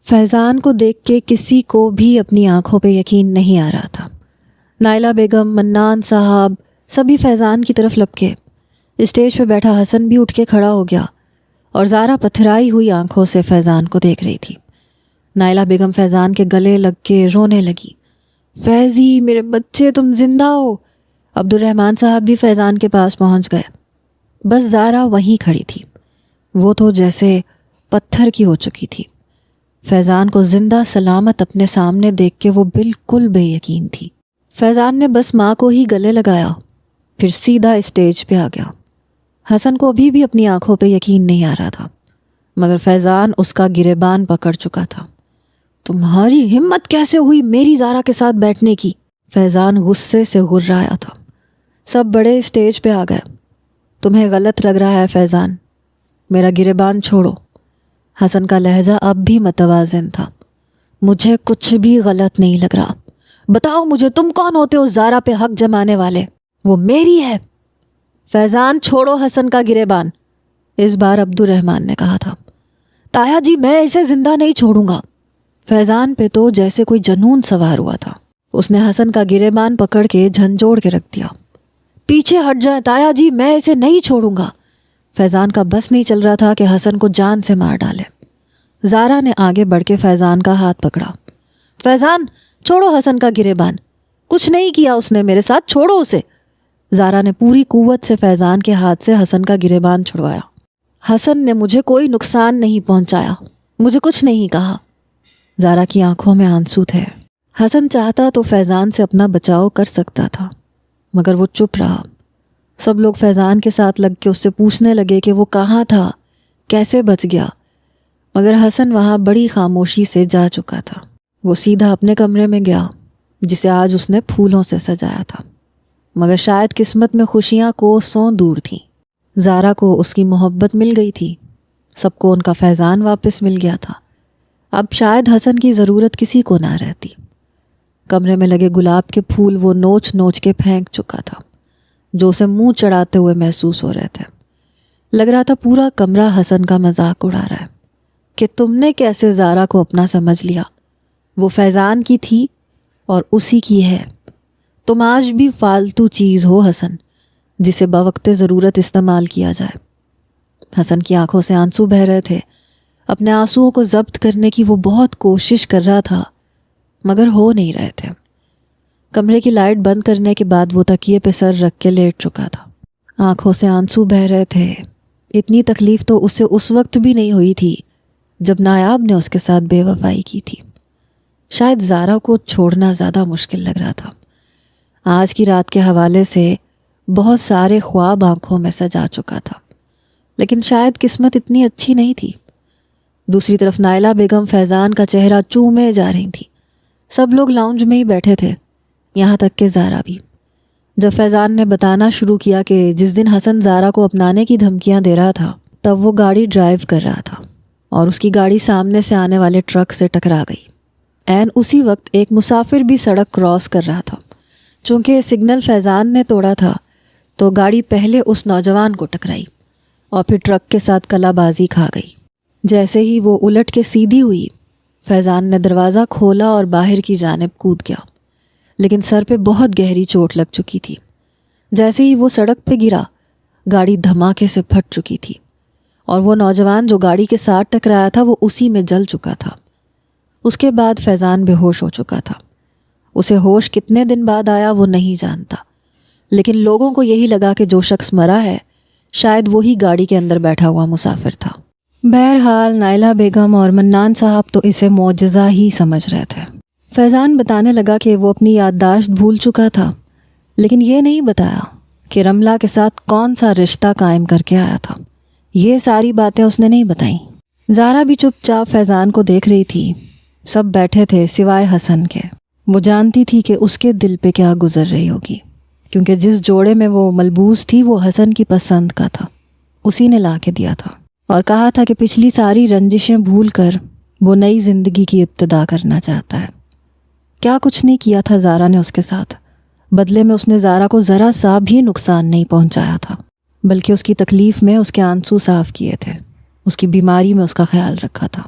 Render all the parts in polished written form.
فیضان کو دیکھ کے کسی کو بھی اپنی آنکھوں پہ یقین نہیں آ رہا تھا۔ نائلہ بیگم، منان صاحب سبھی فیضان کی طرف لپکے۔ اسٹیج پہ بیٹھا حسن بھی اٹھ کے کھڑا ہو گیا اور زارا پتھرائی ہوئی آنکھوں سے فیضان کو دیکھ رہی تھی۔ نائلہ بیگم فیضان کے گلے لگ کے رونے لگی۔ فیضی میرے بچے، تم زندہ ہو۔ عبد الرحمن صاحب بھی فیضان کے پاس پہنچ گئے۔ بس زارا وہیں کھڑی تھی، وہ تو جیسے پتھر کی ہو چکی تھی۔ فیضان کو زندہ سلامت اپنے سامنے دیکھ کے وہ بالکل بے یقین تھی۔ فیضان نے بس ماں کو ہی گلے لگایا، پھر سیدھا اسٹیج پہ آ گیا۔ حسن کو ابھی بھی اپنی آنکھوں پہ یقین نہیں آ رہا تھا، مگر فیضان اس کا گریبان پکڑ چکا تھا۔ تمہاری ہمت کیسے ہوئی میری زارا کے ساتھ بیٹھنے کی؟ فیضان غصے سے غرایا تھا۔ سب بڑے اسٹیج پہ آ گئے۔ تمہیں غلط لگ رہا ہے فیضان، میرا گریبان چھوڑو۔ حسن کا لہجہ اب بھی متوازن تھا۔ مجھے کچھ بھی غلط نہیں لگ رہا، بتاؤ مجھے تم کون ہوتے ہو زارا پہ حق جمانے والے؟ وہ میری ہے۔ فیضان چھوڑو حسن کا گریبان، اس بار عبد الرحمن نے کہا تھا۔ تایا جی میں اسے زندہ نہیں چھوڑوں گا۔ فیضان پہ تو جیسے کوئی جنون سوار ہوا تھا۔ اس نے حسن کا گریبان پکڑ کے جھنجھوڑ کے رکھ دیا۔ پیچھے ہٹ جائیں تایا جی، میں اسے نہیں چھوڑوں گا۔ فیضان کا بس نہیں چل رہا تھا کہ حسن کو جان سے مار ڈالے۔ زارا نے آگے بڑھ کے فیضان کا ہاتھ پکڑا۔ فیضان چھوڑو حسن کا گریبان، کچھ نہیں کیا اس نے میرے ساتھ، چھوڑو اسے۔ زارا نے پوری قوت سے فیضان کے ہاتھ سے حسن کا گریبان چھڑوایا۔ حسن نے مجھے کوئی نقصان نہیں پہنچایا، مجھے کچھ نہیں کہا۔ زارا کی آنکھوں میں آنسو تھے۔ حسن چاہتا تو فیضان سے اپنا بچاؤ کر سکتا تھا، مگر وہ چپ رہا۔ سب لوگ فیضان کے ساتھ لگ کے اس سے پوچھنے لگے کہ وہ کہاں تھا، کیسے بچ گیا، مگر حسن وہاں بڑی خاموشی سے جا چکا تھا۔ وہ سیدھا اپنے کمرے میں گیا جسے آج اس نے پھولوں سے سجایا تھا، مگر شاید قسمت میں خوشیاں کوسوں دور تھیں۔ زارا کو اس کی محبت مل گئی تھی، سب کو ان کا فیضان واپس مل گیا تھا۔ اب شاید حسن کی ضرورت کسی کو نہ رہتی۔ کمرے میں لگے گلاب کے پھول وہ نوچ نوچ کے پھینک چکا تھا، جو اسے منہ چڑھاتے ہوئے محسوس ہو رہے تھے۔ لگ رہا تھا پورا کمرہ حسن کا مذاق اڑا رہا ہے کہ تم نے کیسے زارا کو اپنا سمجھ لیا، وہ فیضان کی تھی اور اسی کی ہے۔ تم آج بھی فالتو چیز ہو حسن، جسے بوقت ضرورت استعمال کیا جائے۔ حسن کی آنکھوں سے آنسو بہہ رہے تھے۔ اپنے آنسوؤں کو ضبط کرنے کی وہ بہت کوشش کر رہا تھا، مگر ہو نہیں رہے تھے۔ کمرے کی لائٹ بند کرنے کے بعد وہ تکیے پہ سر رکھ کے لیٹ چکا تھا۔ آنکھوں سے آنسو بہہ رہے تھے۔ اتنی تکلیف تو اسے اس وقت بھی نہیں ہوئی تھی جب نایاب نے اس کے ساتھ بے وفائی کی تھی۔ شاید زارا کو چھوڑنا زیادہ مشکل لگ رہا تھا۔ آج کی رات کے حوالے سے بہت سارے خواب آنکھوں میں سجا چکا تھا، لیکن شاید قسمت اتنی اچھی نہیں تھی۔ دوسری طرف نائلہ بیگم فیضان کا چہرہ چومے جا رہی تھی۔ سب لوگ لاؤنج میں ہی بیٹھے تھے، یہاں تک کہ زارا بھی۔ جب فیضان نے بتانا شروع کیا کہ جس دن حسن زارا کو اپنانے کی دھمکیاں دے رہا تھا، تب وہ گاڑی ڈرائیو کر رہا تھا اور اس کی گاڑی سامنے سے آنے والے ٹرک سے ٹکرا گئی۔ عین اسی وقت ایک مسافر بھی سڑک کراس کر رہا تھا۔ چونکہ سگنل فیضان نے توڑا تھا تو گاڑی پہلے اس نوجوان کو ٹکرائی اور پھر ٹرک کے ساتھ کلا بازی کھا گئی۔ جیسے ہی وہ الٹ کے سیدھی ہوئی، فیضان نے دروازہ کھولا اور باہر کی جانب کود گیا، لیکن سر پہ بہت گہری چوٹ لگ چکی تھی۔ جیسے ہی وہ سڑک پہ گرا، گاڑی دھماکے سے پھٹ چکی تھی اور وہ نوجوان جو گاڑی کے ساتھ ٹکرایا تھا وہ اسی میں جل چکا تھا۔ اس کے بعد فیضان بے ہوش ہو چکا تھا۔ اسے ہوش کتنے دن بعد آیا وہ نہیں جانتا، لیکن لوگوں کو یہی لگا کہ جو شخص مرا ہے شاید وہی گاڑی کے اندر بیٹھا ہوا مسافر تھا۔ بہرحال نائلہ بیگم اور منان صاحب تو اسے معجزہ ہی سمجھ رہے تھے۔ فیضان بتانے لگا کہ وہ اپنی یادداشت بھول چکا تھا، لیکن یہ نہیں بتایا کہ رملہ کے ساتھ کون سا رشتہ قائم کر کے آیا تھا۔ یہ ساری باتیں اس نے نہیں بتائیں۔ زارا بھی چپ چاپ فیضان کو دیکھ رہی تھی۔ سب بیٹھے تھے سوائے حسن کے۔ وہ جانتی تھی کہ اس کے دل پہ کیا گزر رہی ہوگی، کیونکہ جس جوڑے میں وہ ملبوس تھی وہ حسن کی پسند کا تھا، اسی نے لا کے دیا تھا اور کہا تھا کہ پچھلی ساری رنجشیں بھول کر وہ نئی زندگی کی ابتدا کرنا چاہتا ہے۔ کیا کچھ نہیں کیا تھا زارا نے اس کے ساتھ، بدلے میں اس نے زارا کو ذرا سا بھی نقصان نہیں پہنچایا تھا، بلکہ اس کی تکلیف میں اس کے آنسو صاف کیے تھے، اس کی بیماری میں اس کا خیال رکھا تھا۔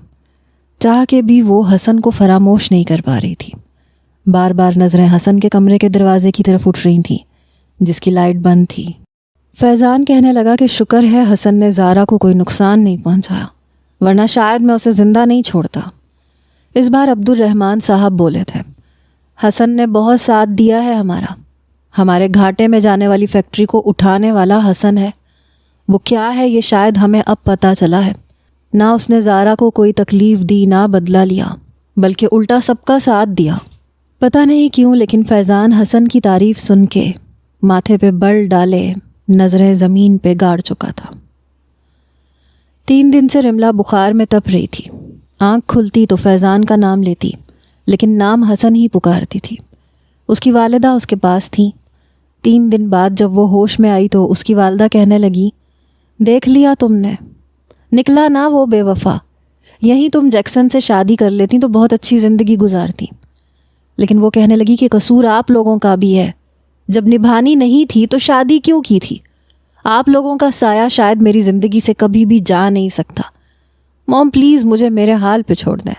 چاہ کے بھی وہ حسن کو فراموش نہیں کر پا رہی تھی۔ بار بار نظریں حسن کے کمرے کے دروازے کی طرف اٹھ رہی تھیں جس کی لائٹ بند تھی۔ فیضان کہنے لگا کہ شکر ہے حسن نے زارا کو کوئی نقصان نہیں پہنچایا، ورنہ شاید میں اسے زندہ نہیں چھوڑتا۔ اس بار عبدالرحمن صاحب بولے تھے، حسن نے بہت ساتھ دیا ہے ہمارے گھاٹے میں جانے والی فیکٹری کو اٹھانے والا حسن ہے۔ وہ کیا ہے یہ شاید ہمیں اب پتہ چلا ہے۔ نہ اس نے زارا کو کوئی تکلیف دی، نہ بدلہ لیا، بلکہ الٹا سب کا ساتھ دیا۔ پتہ نہیں کیوں لیکن فیضان حسن کی تعریف سن کے ماتھے پہ بل ڈالے نظریں زمین پہ گاڑ چکا تھا۔ 3 دن سے رملہ بخار میں تپ رہی تھی۔ آنکھ کھلتی تو فیضان کا نام لیتی، لیکن نام حسن ہی پکارتی تھی۔ اس کی والدہ اس کے پاس تھیں۔ 3 دن بعد جب وہ ہوش میں آئی تو اس کی والدہ کہنے لگی، دیکھ لیا تم نے، نکلا نہ وہ بے وفا۔ یہیں تم جیکسن سے شادی کر لیتی تو بہت اچھی زندگی گزارتی۔ لیکن وہ کہنے لگی کہ قصور آپ لوگوں کا بھی ہے، جب نبھانی نہیں تھی تو شادی کیوں کی تھی؟ آپ لوگوں کا سایہ شاید میری زندگی سے کبھی بھی جا نہیں سکتا۔ موم پلیز مجھے میرے حال پہ چھوڑ دیں۔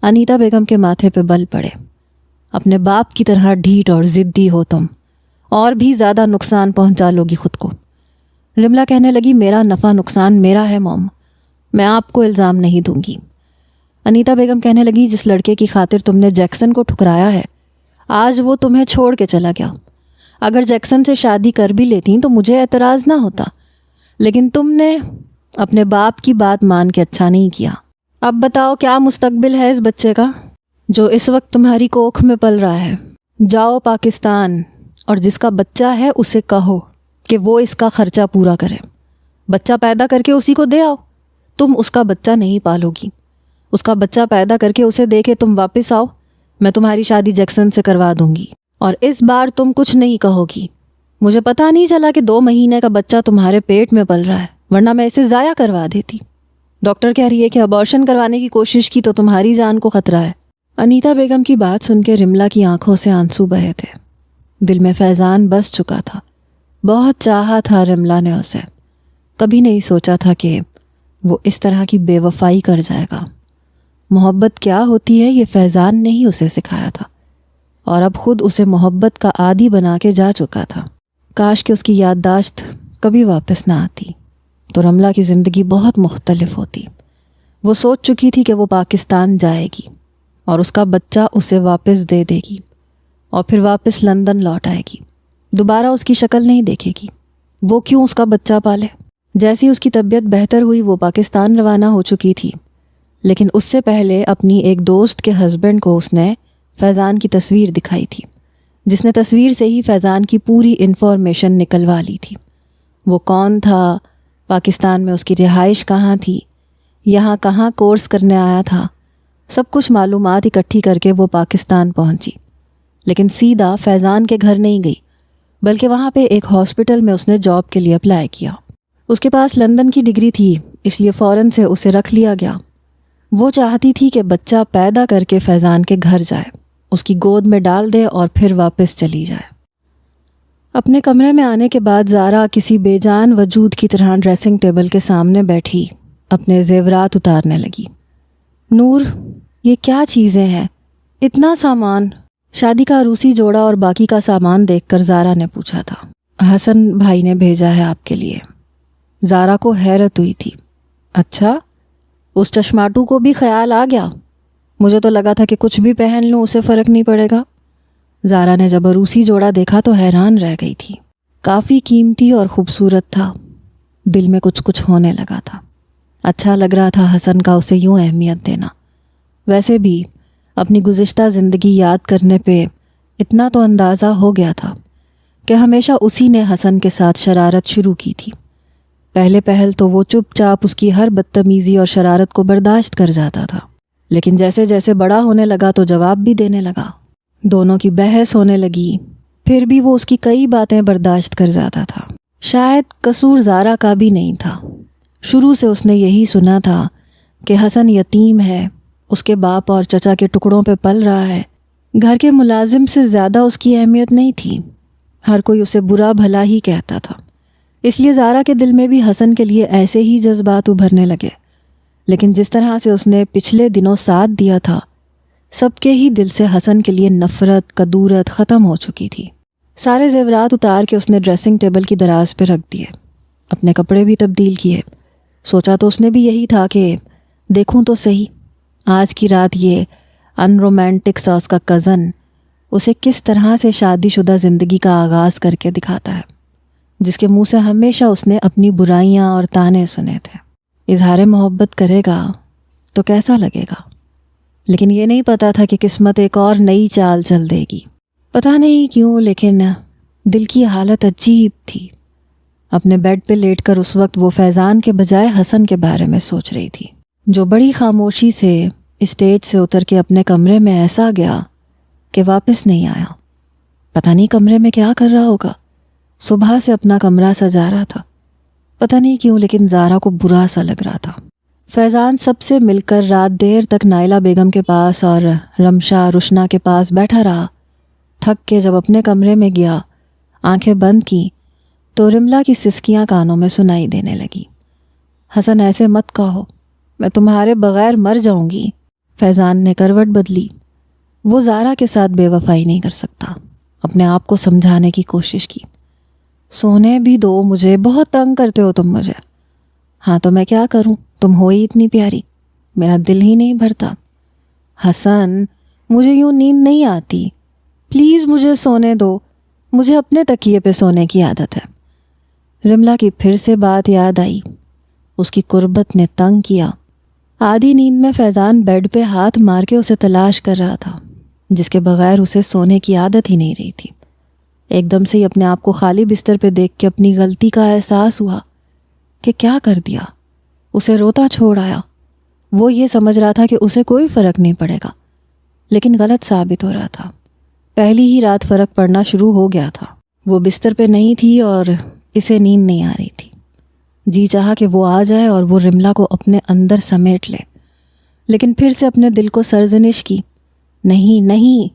انیتا بیگم کے ماتھے پہ بل پڑے۔ اپنے باپ کی طرح ڈھیٹ اور ضدی ہو تم، اور بھی زیادہ نقصان پہنچا لوگی خود کو۔ رملہ کہنے لگی، میرا نفع نقصان میرا ہے موم، میں آپ کو الزام نہیں دوں گی۔ انیتا بیگم کہنے لگی، جس لڑکے کی خاطر تم نے جیکسن کو ٹھکرایا ہے آج وہ تمہیں چھوڑ کے چلا گیا۔ اگر جیکسن سے شادی کر بھی لیتی تو مجھے اعتراض نہ ہوتا، لیکن تم نے اپنے باپ کی بات مان کے اچھا نہیں کیا۔ اب بتاؤ کیا مستقبل ہے اس بچے کا جو اس وقت تمہاری کوکھ میں پل رہا ہے؟ جاؤ پاکستان اور جس کا بچہ ہے اسے کہو کہ وہ اس کا خرچہ پورا کرے۔ بچہ پیدا کر کے اسی کو دے آؤ۔ تم اس کا بچہ نہیں پالو گی، اس کا بچہ پیدا کر کے اسے دے کے تم واپس آؤ، میں تمہاری شادی جیکسن سے کروا دوں گی، اور اس بار تم کچھ نہیں کہو گی۔ مجھے پتہ نہیں چلا کہ 2 مہینے کا بچہ تمہارے پیٹ میں پل رہا ہے، ورنہ میں اسے ضائع کروا دیتی۔ ڈاکٹر کہہ رہی ہے کہ ابارشن کروانے کی کوشش کی تو تمہاری جان کو خطرہ ہے۔ انیتا بیگم کی بات سن کے رملہ کی آنکھوں سے آنسو بہے تھے۔ دل میں فیضان بس چکا تھا۔ بہت چاہا تھا رملہ نے اسے، کبھی نہیں سوچا تھا کہ وہ اس طرح کی بے وفائی کر جائے گا۔ محبت کیا ہوتی ہے یہ فیضان نے ہی اسے سکھایا تھا، اور اب خود اسے محبت کا عادی بنا کے جا چکا تھا۔ کاش کہ اس کی یادداشت کبھی واپس نہ آتی تو رملہ کی زندگی بہت مختلف ہوتی۔ وہ سوچ چکی تھی کہ وہ پاکستان جائے گی اور اس کا بچہ اسے واپس دے دے گی، اور پھر واپس لندن لوٹ آئے گی، دوبارہ اس کی شکل نہیں دیکھے گی۔ وہ کیوں اس کا بچہ پالے؟ جیسی اس کی طبیعت بہتر ہوئی وہ پاکستان روانہ ہو چکی تھی، لیکن اس سے پہلے اپنی ایک دوست کے ہسبینڈ کو اس نے فیضان کی تصویر دکھائی تھی، جس نے تصویر سے ہی فیضان کی پوری انفارمیشن نکلوا لی تھی۔ وہ کون تھا، پاکستان میں اس کی رہائش کہاں تھی، یہاں کہاں کورس کرنے آیا تھا، سب کچھ معلومات اکٹھی کر کے وہ پاکستان پہنچی، لیکن سیدھا فیضان کے گھر نہیں گئی، بلکہ وہاں پہ ایک ہاسپٹل میں اس نے جاب کے لیے اپلائی کیا۔ اس کے پاس لندن کی ڈگری تھی، اس لیے فوراً سے اسے رکھ لیا گیا۔ وہ چاہتی تھی کہ بچہ پیدا کر کے فیضان کے گھر جائے، اس کی گود میں ڈال دے اور پھر واپس چلی جائے۔ اپنے کمرے میں آنے کے بعد زارا کسی بے جان وجود کی طرح ڈریسنگ ٹیبل کے سامنے بیٹھی اپنے زیورات اتارنے لگی۔ نور، یہ کیا چیزیں ہیں؟ اتنا سامان؟ شادی کا عروسی جوڑا اور باقی کا سامان دیکھ کر زارا نے پوچھا تھا۔ حسن بھائی نے بھیجا ہے آپ کے لیے۔ زارا کو حیرت ہوئی تھی۔ اچھا، اس چشماٹو کو بھی خیال آ گیا؟ مجھے تو لگا تھا کہ کچھ بھی پہن لوں اسے فرق نہیں پڑے گا۔ زارا نے جب عروسی جوڑا دیکھا تو حیران رہ گئی تھی۔ کافی قیمتی اور خوبصورت تھا۔ دل میں کچھ ہونے لگا تھا۔ اچھا لگ رہا تھا حسن کا اسے یوں اہمیت دینا۔ ویسے بھی اپنی گزشتہ زندگی یاد کرنے پہ اتنا تو اندازہ ہو گیا تھا کہ ہمیشہ اسی نے حسن کے ساتھ شرارت شروع کی تھی۔ پہل تو وہ چپ چاپ اس کی ہر بدتمیزی اور شرارت کو برداشت کر جاتا تھا، لیکن جیسے جیسے بڑا ہونے لگا تو جواب بھی دینے لگا۔ دونوں کی بحث ہونے لگی، پھر بھی وہ اس کی کئی باتیں برداشت کر جاتا تھا۔ شاید قصور زارا کا بھی نہیں تھا۔ شروع سے اس نے یہی سنا تھا کہ حسن یتیم ہے، اس کے باپ اور چچا کے ٹکڑوں پہ پل رہا ہے۔ گھر کے ملازم سے زیادہ اس کی اہمیت نہیں تھی، ہر کوئی اسے برا بھلا ہی کہتا تھا۔ اس لیے زارا کے دل میں بھی حسن کے لیے ایسے ہی جذبات ابھرنے لگے۔ لیکن جس طرح سے اس نے پچھلے دنوں ساتھ دیا تھا، سب کے ہی دل سے حسن کے لیے نفرت کدورت ختم ہو چکی تھی۔ سارے زیورات اتار کے اس نے ڈریسنگ ٹیبل کی دراز پہ رکھ دیے، اپنے کپڑے بھی تبدیل کیے۔ سوچا تو اس نے بھی یہی تھا کہ دیکھوں تو صحیح آج کی رات یہ ان رومانٹک سا اس کا کزن اسے کس طرح سے شادی شدہ زندگی کا آغاز کر کے دکھاتا ہے، جس کے منہ سے ہمیشہ اس نے اپنی برائیاں اور تانے سنے تھے۔ اظہار محبت کرے گا تو کیسا لگے گا، لیکن یہ نہیں پتا تھا کہ قسمت ایک اور نئی چال چل دے گی۔ پتہ نہیں کیوں لیکن دل کی حالت عجیب تھی۔ اپنے بیڈ پہ لیٹ کر اس وقت وہ فیضان کے بجائے حسن کے بارے میں سوچ رہی تھی، جو بڑی خاموشی سے اسٹیج سے اتر کے اپنے کمرے میں ایسا گیا کہ واپس نہیں آیا۔ پتہ نہیں کمرے میں کیا کر رہا ہوگا، صبح سے اپنا کمرہ سجا رہا تھا۔ پتہ نہیں کیوں لیکن زارا کو برا سا لگ رہا تھا۔ فیضان سب سے مل کر رات دیر تک نائلہ بیگم کے پاس اور رمشا رشنا کے پاس بیٹھا رہا۔ تھک کے جب اپنے کمرے میں گیا، آنکھیں بند کی تو رملا کی سسکیاں کانوں میں سنائی دینے لگی۔ حسن ایسے مت کہو، میں تمہارے بغیر مر جاؤں گی۔ فیضان نے کروٹ بدلی۔ وہ زارا کے ساتھ بے وفائی نہیں کر سکتا۔ اپنے آپ کو سمجھانے کی کوشش کی، سونے بھی دو مجھے، بہت تنگ کرتے ہو تم مجھے۔ ہاں تو میں کیا کروں، تم ہو ہی اتنی پیاری، میرا دل ہی نہیں بھرتا۔ حسن مجھے یوں نیند نہیں آتی، پلیز مجھے سونے دو، مجھے اپنے تکیے پہ سونے کی عادت ہے۔ رملا کی پھر سے بات یاد آئی، اس کی قربت نے تنگ کیا۔ آدھی نیند میں فیضان بیڈ پہ ہاتھ مار کے اسے تلاش کر رہا تھا، جس کے بغیر اسے سونے کی عادت ہی نہیں رہی تھی۔ ایک دم سے ہی اپنے آپ کو خالی بستر پہ دیکھ کے اپنی غلطی کا احساس ہوا کہ کیا کر دیا، اسے روتا چھوڑ آیا۔ وہ یہ سمجھ رہا تھا کہ اسے کوئی فرق نہیں پڑے گا، لیکن غلط ثابت ہو رہا تھا۔ پہلی ہی رات فرق پڑنا شروع ہو گیا تھا۔ وہ بستر پہ نہیں تھی اور اسے نیند نہیں آ رہی تھی۔ جی چاہا کہ وہ آ جائے اور وہ رملا کو اپنے اندر سمیٹ لے، لیکن پھر سے اپنے دل کو سرزنش کی، نہیں نہیں،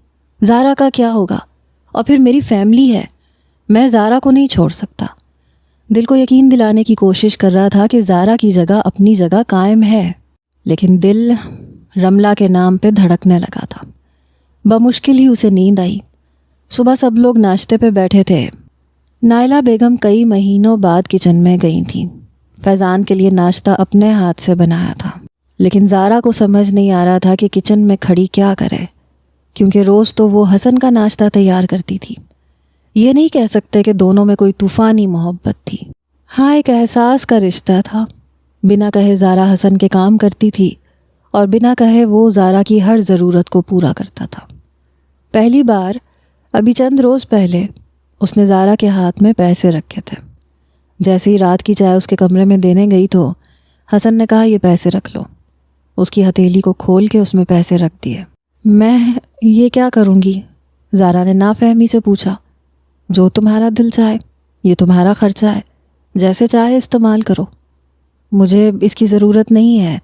زارا کا کیا ہوگا، اور پھر میری فیملی ہے، میں زارا کو نہیں چھوڑ سکتا۔ دل کو یقین دلانے کی کوشش کر رہا تھا کہ زارا کی جگہ اپنی جگہ قائم ہے، لیکن دل رملا کے نام پہ دھڑکنے لگا تھا۔ بمشکل ہی اسے نیند آئی۔ صبح سب لوگ ناشتے پہ بیٹھے تھے۔ نائلہ بیگم کئی مہینوں بعد کچن میں گئی تھیں۔ فیضان کے لیے ناشتہ اپنے ہاتھ سے بنایا تھا، لیکن زارا کو سمجھ نہیں آ رہا تھا کہ کچن میں کھڑی کیا کرے، کیونکہ روز تو وہ حسن کا ناشتہ تیار کرتی تھی۔ یہ نہیں کہہ سکتے کہ دونوں میں کوئی طوفانی محبت تھی۔ ہاں، ایک احساس کا رشتہ تھا۔ بنا کہے زارا حسن کے کام کرتی تھی اور بنا کہے وہ زارا کی ہر ضرورت کو پورا کرتا تھا۔ پہلی بار ابھی چند روز پہلے اس نے زارا کے ہاتھ میں پیسے رکھے تھے۔ جیسے ہی رات کی چائے اس کے کمرے میں دینے گئی تو حسن نے کہا یہ پیسے رکھ لو۔ اس کی ہتھیلی کو کھول کے اس میں پیسے رکھ دیے۔ میں یہ کیا کروں گی؟ زارا نے نافہمی سے پوچھا۔ جو تمہارا دل چاہے، یہ تمہارا خرچہ ہے، جیسے چاہے استعمال کرو۔ مجھے اس کی ضرورت نہیں ہے،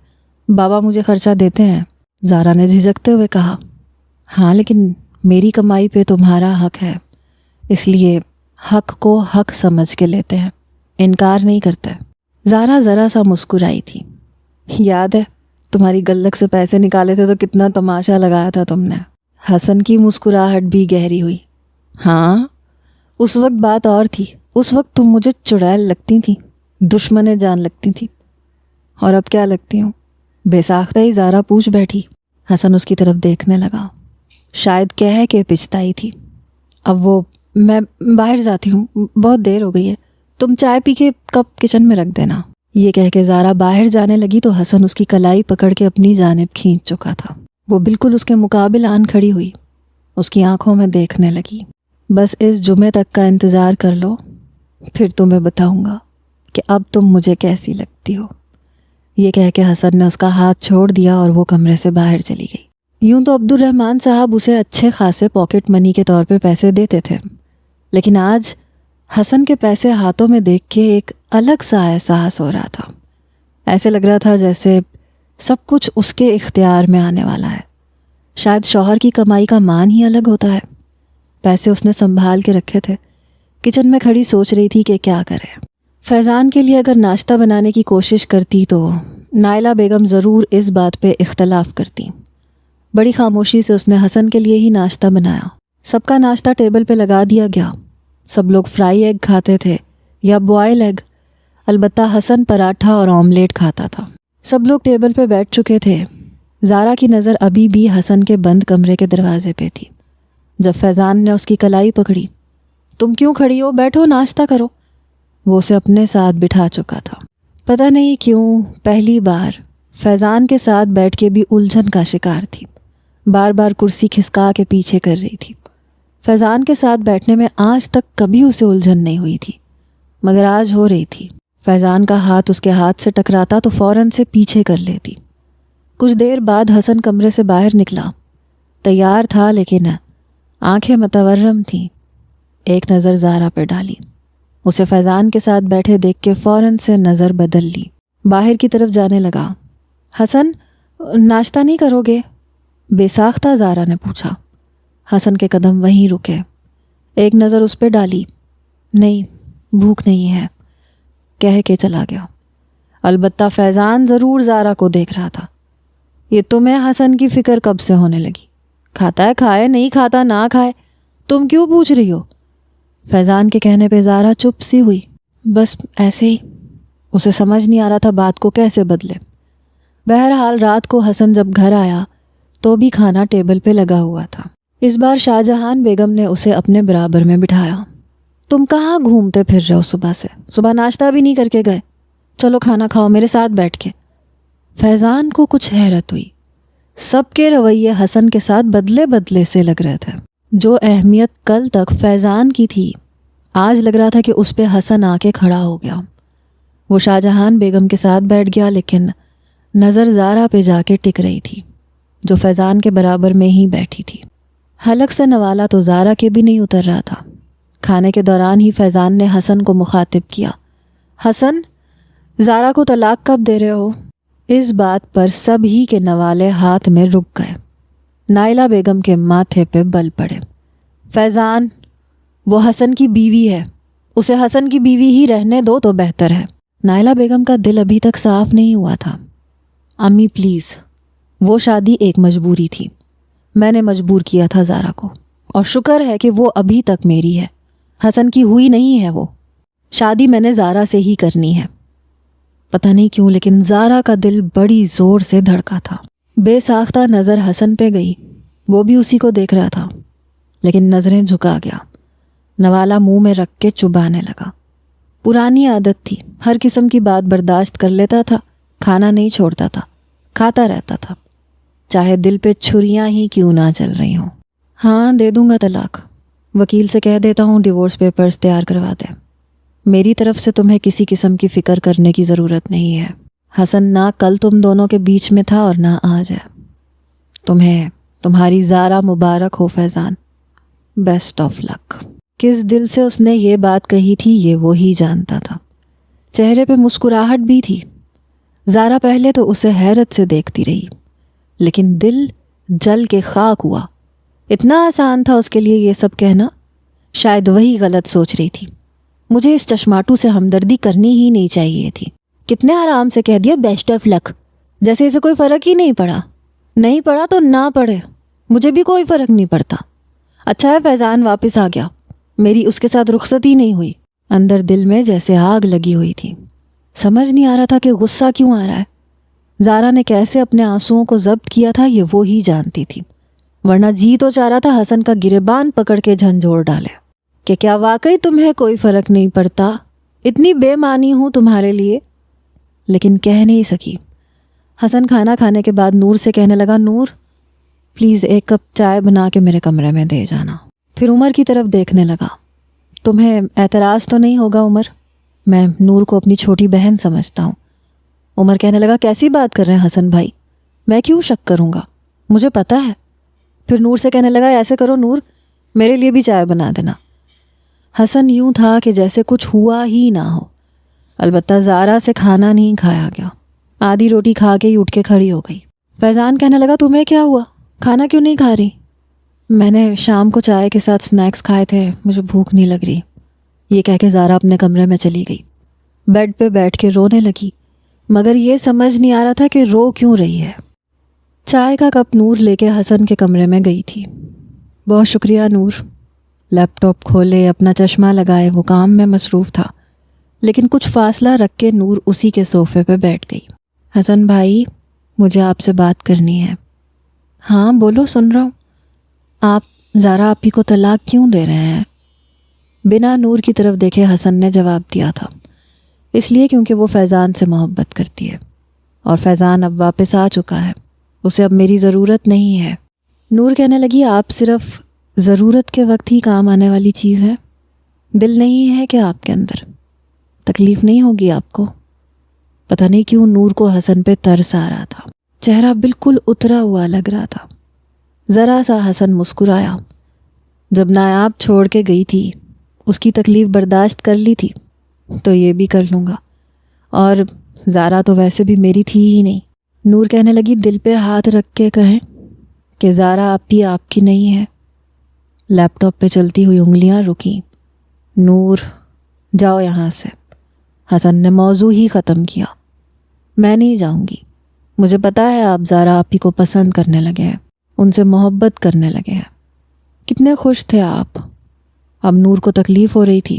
بابا مجھے خرچہ دیتے ہیں، زارا نے جھجکتے ہوئے کہا۔ ہاں لیکن میری کمائی پہ تمہارا حق ہے، اس لیے حق کو حق سمجھ کے لیتے ہیں، انکار نہیں کرتے۔ زارا ذرا سا مسکرائی تھی۔ یاد ہے تمہاری گلک سے پیسے نکالے تھے تو کتنا تماشا لگایا تھا تم نے؟ حسن کی مسکراہٹ بھی گہری ہوئی۔ ہاں، اس وقت بات اور تھی، اس وقت تم مجھے چڑیل لگتی تھی، دشمنیں جان لگتی تھی، اور اب کیا لگتی ہوں؟ بے ساختہ ہی زارا پوچھ بیٹھی۔ حسن اس کی طرف دیکھنے لگا، شاید کہہ کے پچھتائی تھی۔ اب وہ میں باہر جاتی ہوں، بہت دیر ہو گئی ہے، تم چائے پی کے کپ کچن میں رکھ دینا۔ یہ کہہ کے زارا باہر جانے لگی تو حسن اس کی کلائی پکڑ کے اپنی جانب کھینچ چکا تھا۔ وہ بالکل اس کے مقابل آن کھڑی ہوئی، اس کی آنکھوں میں دیکھنے لگی۔ بس اس جمعے تک کا انتظار کر لو، پھر تمہیں بتاؤں گا کہ اب تم مجھے کیسی لگتی ہو۔ یہ کہہ کے حسن نے اس کا ہاتھ چھوڑ دیا اور وہ کمرے سے باہر چلی گئی۔ یوں تو عبدالرحمن صاحب اسے اچھے خاصے پاکٹ منی کے طور پہ پیسے دیتے تھے، لیکن آج حسن کے پیسے ہاتھوں میں دیکھ کے ایک الگ سا احساس ہو رہا تھا۔ ایسے لگ رہا تھا جیسے سب کچھ اس کے اختیار میں آنے والا ہے۔ شاید شوہر کی کمائی کا مان ہی الگ ہوتا ہے۔ پیسے اس نے سنبھال کے رکھے تھے۔ کچن میں کھڑی سوچ رہی تھی کہ کیا کرے۔ فیضان کے لیے اگر ناشتہ بنانے کی کوشش کرتی تو نائلہ بیگم ضرور اس بات پہ اختلاف کرتی۔ بڑی خاموشی سے اس نے حسن کے لیے ہی ناشتہ بنایا۔ سب کا ناشتہ ٹیبل پہ لگا دیا گیا۔ سب لوگ فرائی ایگ کھاتے تھے یا بوائل ایگ، البتہ حسن پراٹھا اور آملیٹ کھاتا تھا۔ سب لوگ ٹیبل پہ بیٹھ چکے تھے۔ زارا کی نظر ابھی بھی حسن کے بند کمرے کے دروازے پہ تھی۔ جب فیضان نے اس کی کلائی پکڑی، تم کیوں کھڑی ہو، بیٹھو ناشتہ کرو، وہ اسے اپنے ساتھ بٹھا چکا تھا۔ پتہ نہیں کیوں پہلی بار فیضان کے ساتھ بیٹھ کے بھی الجھن کا شکار تھی۔ بار بار کرسی کھسکا کے پیچھے کر رہی تھی۔ فیضان کے ساتھ بیٹھنے میں آج تک کبھی اسے الجھن نہیں ہوئی تھی، مگر آج ہو رہی تھی۔ فیضان کا ہاتھ اس کے ہاتھ سے ٹکراتا تو فوراً سے پیچھے کر لیتی۔ کچھ دیر بعد حسن کمرے سے باہر نکلا۔ تیار تھا لیکن آنکھیں متورم تھیں۔ ایک نظر زارا پہ ڈالی، اسے فیضان کے ساتھ بیٹھے دیکھ کے فوراً سے نظر بدل لی۔ باہر کی طرف جانے لگا۔ حسن، ناشتہ نہیں کرو گے؟ بے ساختہ زارا نے پوچھا۔ حسن کے قدم وہیں رکے۔ ایک نظر اس پہ ڈالی، نہیں بھوک نہیں ہے، کہہ کے چلا گیا۔ البتہ فیضان ضرور زارا کو دیکھ رہا تھا۔ یہ تمہیں حسن کی فکر کب سے ہونے لگی؟ کھاتا ہے کھائے، نہیں کھاتا نہ کھائے، تم کیوں پوچھ رہی ہو؟ فیضان کے کہنے پہ زارا چپ سی ہوئی۔ بس ایسے ہی، اسے سمجھ نہیں آ رہا تھا بات کو کیسے بدلے۔ بہرحال رات کو حسن جب گھر آیا تو بھی کھانا ٹیبل پہ لگا ہوا تھا۔ اس بار شاہجہان بیگم نے اسے اپنے برابر میں بٹھایا۔ تم کہاں گھومتے پھر رہے ہو صبح سے؟ صبح ناشتہ بھی نہیں کر کے گئے، چلو کھانا کھاؤ میرے ساتھ بیٹھ کے۔ فیضان کو کچھ حیرت ہوئی۔ سب کے رویے حسن کے ساتھ بدلے بدلے سے لگ رہے تھے۔ جو اہمیت کل تک فیضان کی تھی، آج لگ رہا تھا کہ اس پہ حسن آ کے کھڑا ہو گیا۔ وہ شاہجہان بیگم کے ساتھ بیٹھ گیا، لیکن نظر زارا پہ جا کے ٹک رہی تھی، جو فیضان کے برابر میں ہی بیٹھی تھی۔ حلق سے نوالا تو زارا کے بھی نہیں اتر رہا تھا۔ کھانے کے دوران ہی فیضان نے حسن کو مخاطب کیا، حسن، زارا کو طلاق کب دے رہے ہو؟ اس بات پر سب ہی کے نوالے ہاتھ میں رک گئے۔ نائلہ بیگم کے ماتھے پہ بل پڑے۔ فیضان، وہ حسن کی بیوی ہے، اسے حسن کی بیوی ہی رہنے دو تو بہتر ہے۔ نائلہ بیگم کا دل ابھی تک صاف نہیں ہوا تھا۔ امی پلیز، وہ شادی ایک مجبوری تھی، میں نے مجبور کیا تھا زارا کو، اور شکر ہے کہ وہ ابھی تک میری ہے، حسن کی ہوئی نہیں ہے۔ وہ شادی میں نے زارا سے ہی کرنی ہے۔ پتہ نہیں کیوں لیکن زارا کا دل بڑی زور سے دھڑکا تھا۔ بے ساختہ نظر حسن پہ گئی، وہ بھی اسی کو دیکھ رہا تھا، لیکن نظریں جھکا گیا۔ نوالا منہ میں رکھ کے چبانے لگا۔ پرانی عادت تھی، ہر قسم کی بات برداشت کر لیتا تھا، کھانا نہیں چھوڑتا تھا، کھاتا رہتا تھا، چاہے دل پہ چھریاں ہی کیوں نہ چل رہی ہوں۔ ہاں دے دوں گا طلاق، وکیل سے کہہ دیتا ہوں ڈیورس پیپرز تیار کروا دے۔ میری طرف سے تمہیں کسی قسم کی فکر کرنے کی ضرورت نہیں ہے۔ حسن نہ کل تم دونوں کے بیچ میں تھا اور نہ آج ہے۔ تمہیں تمہاری زارا مبارک ہو فیضان، بیسٹ آف لک۔ کس دل سے اس نے یہ بات کہی تھی یہ وہی جانتا تھا۔ چہرے پہ مسکراہٹ بھی تھی۔ زارا پہلے تو اسے حیرت سے دیکھتی رہی، لیکن دل جل کے خاک ہوا۔ اتنا آسان تھا اس کے لیے یہ سب کہنا؟ شاید وہی غلط سوچ رہی تھی۔ مجھے اس چشماٹو سے ہمدردی کرنی ہی نہیں چاہیے تھی۔ کتنے آرام سے کہہ دیا بیسٹ آف لک، جیسے اسے کوئی فرق ہی نہیں پڑا۔ نہیں پڑا تو نہ پڑے، مجھے بھی کوئی فرق نہیں پڑتا۔ اچھا ہے فیضان واپس آ گیا، میری اس کے ساتھ رخصتی نہیں ہوئی۔ اندر دل میں جیسے آگ لگی ہوئی تھی۔ سمجھ نہیں آ رہا تھا کہ غصہ کیوں آ رہا ہے۔ زارا نے کیسے اپنے آنسوؤں کو ضبط کیا تھا یہ وہ ہی جانتی تھی، ورنہ جی تو چاہ رہا تھا حسن کا گریبان پکڑ کے جھنجھوڑ ڈالے کہ کیا واقعی تمہیں کوئی فرق نہیں پڑتا، اتنی بے معنی ہوں تمہارے لیے، لیکن کہہ نہیں سکی۔ حسن کھانا کھانے کے بعد نور سے کہنے لگا، نور پلیز ایک کپ چائے بنا کے میرے کمرے میں دے جانا۔ پھر عمر کی طرف دیکھنے لگا، تمہیں اعتراض تو نہیں ہوگا عمر؟ میں نور کو اپنی چھوٹی بہن سمجھتا ہوں۔ عمر کہنے لگا، کیسی بات کر رہے ہیں حسن بھائی، میں کیوں شک کروں گا، مجھے پتہ ہے۔ پھر نور سے کہنے لگا، ایسے کرو نور، میرے لیے بھی چائے بنا دینا۔ حسن یوں تھا کہ جیسے کچھ ہوا ہی نہ ہو۔ البتہ زارا سے کھانا نہیں کھایا گیا۔ آدھی روٹی کھا کے ہی اٹھ کے کھڑی ہو گئی۔ فیضان کہنے لگا، تمہیں کیا ہوا، کھانا کیوں نہیں کھا رہی؟ میں نے شام کو چائے کے ساتھ سنیکس کھائے تھے، مجھے بھوک نہیں لگ رہی، یہ کہہ کے زارا اپنے کمرے میں چلی گئی۔ بیڈ پہ بیٹھ کے رونے لگی۔ مگر یہ سمجھ نہیں آ رہا تھا کہ رو کیوں رہی ہے۔ چائے کا کپ نور لے کے حسن کے کمرے میں گئی تھی۔ بہت شکریہ نور۔ لیپ ٹاپ کھولے، اپنا چشمہ لگائے، وہ کام میں مصروف تھا، لیکن کچھ فاصلہ رکھ کے نور اسی کے صوفے پہ بیٹھ گئی۔ حسن بھائی، مجھے آپ سے بات کرنی ہے۔ ہاں بولو، سن رہا ہوں۔ آپ زارا آپی کو طلاق کیوں دے رہے ہیں؟ بنا نور کی طرف دیکھے حسن نے جواب دیا تھا، اس لیے کیونکہ وہ فیضان سے محبت کرتی ہے، اور فیضان اب واپس آ چکا ہے، اسے اب میری ضرورت نہیں ہے۔ نور کہنے لگی، آپ صرف ضرورت کے وقت ہی کام آنے والی چیز ہے؟ دل نہیں ہے کہ آپ کے اندر؟ تکلیف نہیں ہوگی آپ کو؟ پتہ نہیں کیوں نور کو حسن پہ ترس آ رہا تھا، چہرہ بالکل اترا ہوا لگ رہا تھا۔ ذرا سا حسن مسکرایا۔ جب نایاب چھوڑ کے گئی تھی، اس کی تکلیف برداشت کر لی تھی، تو یہ بھی کر لوں گا، اور زارا تو ویسے بھی میری تھی ہی نہیں۔ نور کہنے لگی، دل پہ ہاتھ رکھ کے کہیں کہ زارا آپی آپ کی نہیں ہے۔ لیپ ٹاپ پہ چلتی ہوئی انگلیاں رکیں۔ نور، جاؤ یہاں سے۔ حسن نے موضوع ہی ختم کیا۔ میں نہیں جاؤں گی، مجھے پتا ہے آپ زارا آپی کو پسند کرنے لگے ہیں، ان سے محبت کرنے لگے ہیں۔ کتنے خوش تھے آپ۔ اب نور کو تکلیف ہو رہی تھی،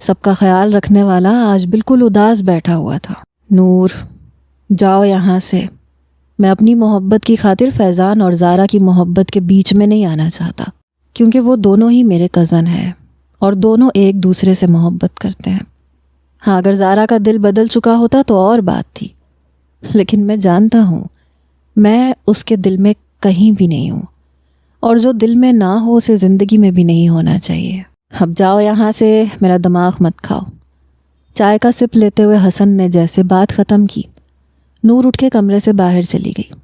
سب کا خیال رکھنے والا آج بالکل اداس بیٹھا ہوا تھا۔ نور، جاؤ یہاں سے۔ میں اپنی محبت کی خاطر فیضان اور زارا کی محبت کے بیچ میں نہیں آنا چاہتا، کیونکہ وہ دونوں ہی میرے کزن ہیں اور دونوں ایک دوسرے سے محبت کرتے ہیں۔ ہاں، اگر زارا کا دل بدل چکا ہوتا تو اور بات تھی، لیکن میں جانتا ہوں میں اس کے دل میں کہیں بھی نہیں ہوں، اور جو دل میں نہ ہو اسے زندگی میں بھی نہیں ہونا چاہیے۔ اب جاؤ یہاں سے، میرا دماغ مت کھاؤ۔ چائے کا سپ لیتے ہوئے حسن نے جیسے بات ختم کی، نور اٹھ کے کمرے سے باہر چلی گئی۔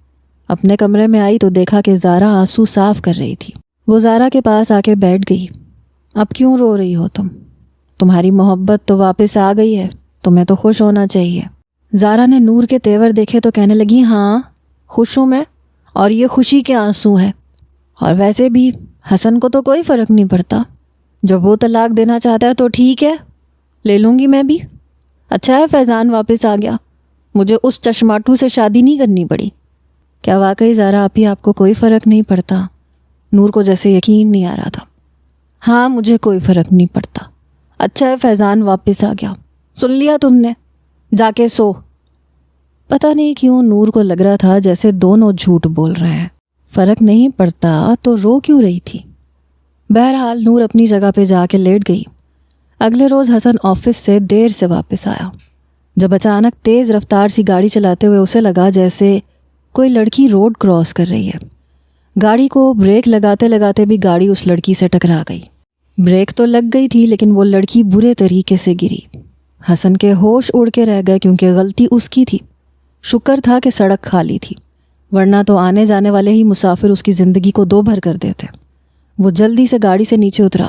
اپنے کمرے میں آئی تو دیکھا کہ زارا آنسو صاف کر رہی تھی۔ وہ زارا کے پاس آ کے بیٹھ گئی۔ اب کیوں رو رہی ہو تم؟ تمہاری محبت تو واپس آ گئی ہے، تمہیں تو خوش ہونا چاہیے۔ زارا نے نور کے تیور دیکھے تو کہنے لگی، ہاں خوش ہوں میں، اور یہ خوشی کے آنسو ہیں۔ اور ویسے بھی حسن کو تو کوئی فرق نہیں پڑتا، جب وہ طلاق دینا چاہتا ہے تو ٹھیک ہے، لے لوں گی میں بھی۔ اچھا ہے فیضان واپس آ گیا، مجھے اس چشماٹو سے شادی نہیں کرنی پڑی۔ کیا واقعی زارا آپی آپ کو کوئی فرق نہیں پڑتا؟ نور کو جیسے یقین نہیں آ رہا تھا۔ ہاں، مجھے کوئی فرق نہیں پڑتا۔ اچھا ہے فیضان واپس آ گیا، سن لیا تم نے، جا کے سو۔ پتہ نہیں کیوں نور کو لگ رہا تھا جیسے دونوں جھوٹ بول رہے ہیں۔ فرق نہیں پڑتا تو رو کیوں رہی تھی؟ بہرحال نور اپنی جگہ پہ جا کے لیٹ گئی۔ اگلے روز حسن آفس سے دیر سے واپس آیا، جب اچانک تیز رفتار سی گاڑی چلاتے ہوئے اسے لگا جیسے کوئی لڑکی روڈ کراس کر رہی ہے۔ گاڑی کو بریک لگاتے لگاتے بھی گاڑی اس لڑکی سے ٹکرا گئی۔ بریک تو لگ گئی تھی لیکن وہ لڑکی برے طریقے سے گری۔ حسن کے ہوش اڑ کے رہ گئے کیونکہ غلطی اس کی تھی۔ شکر تھا کہ سڑک خالی تھی، ورنہ تو آنے جانے والے ہی مسافر اس کی زندگی کو دو بھر کر دیتے۔ وہ جلدی سے گاڑی سے نیچے اترا۔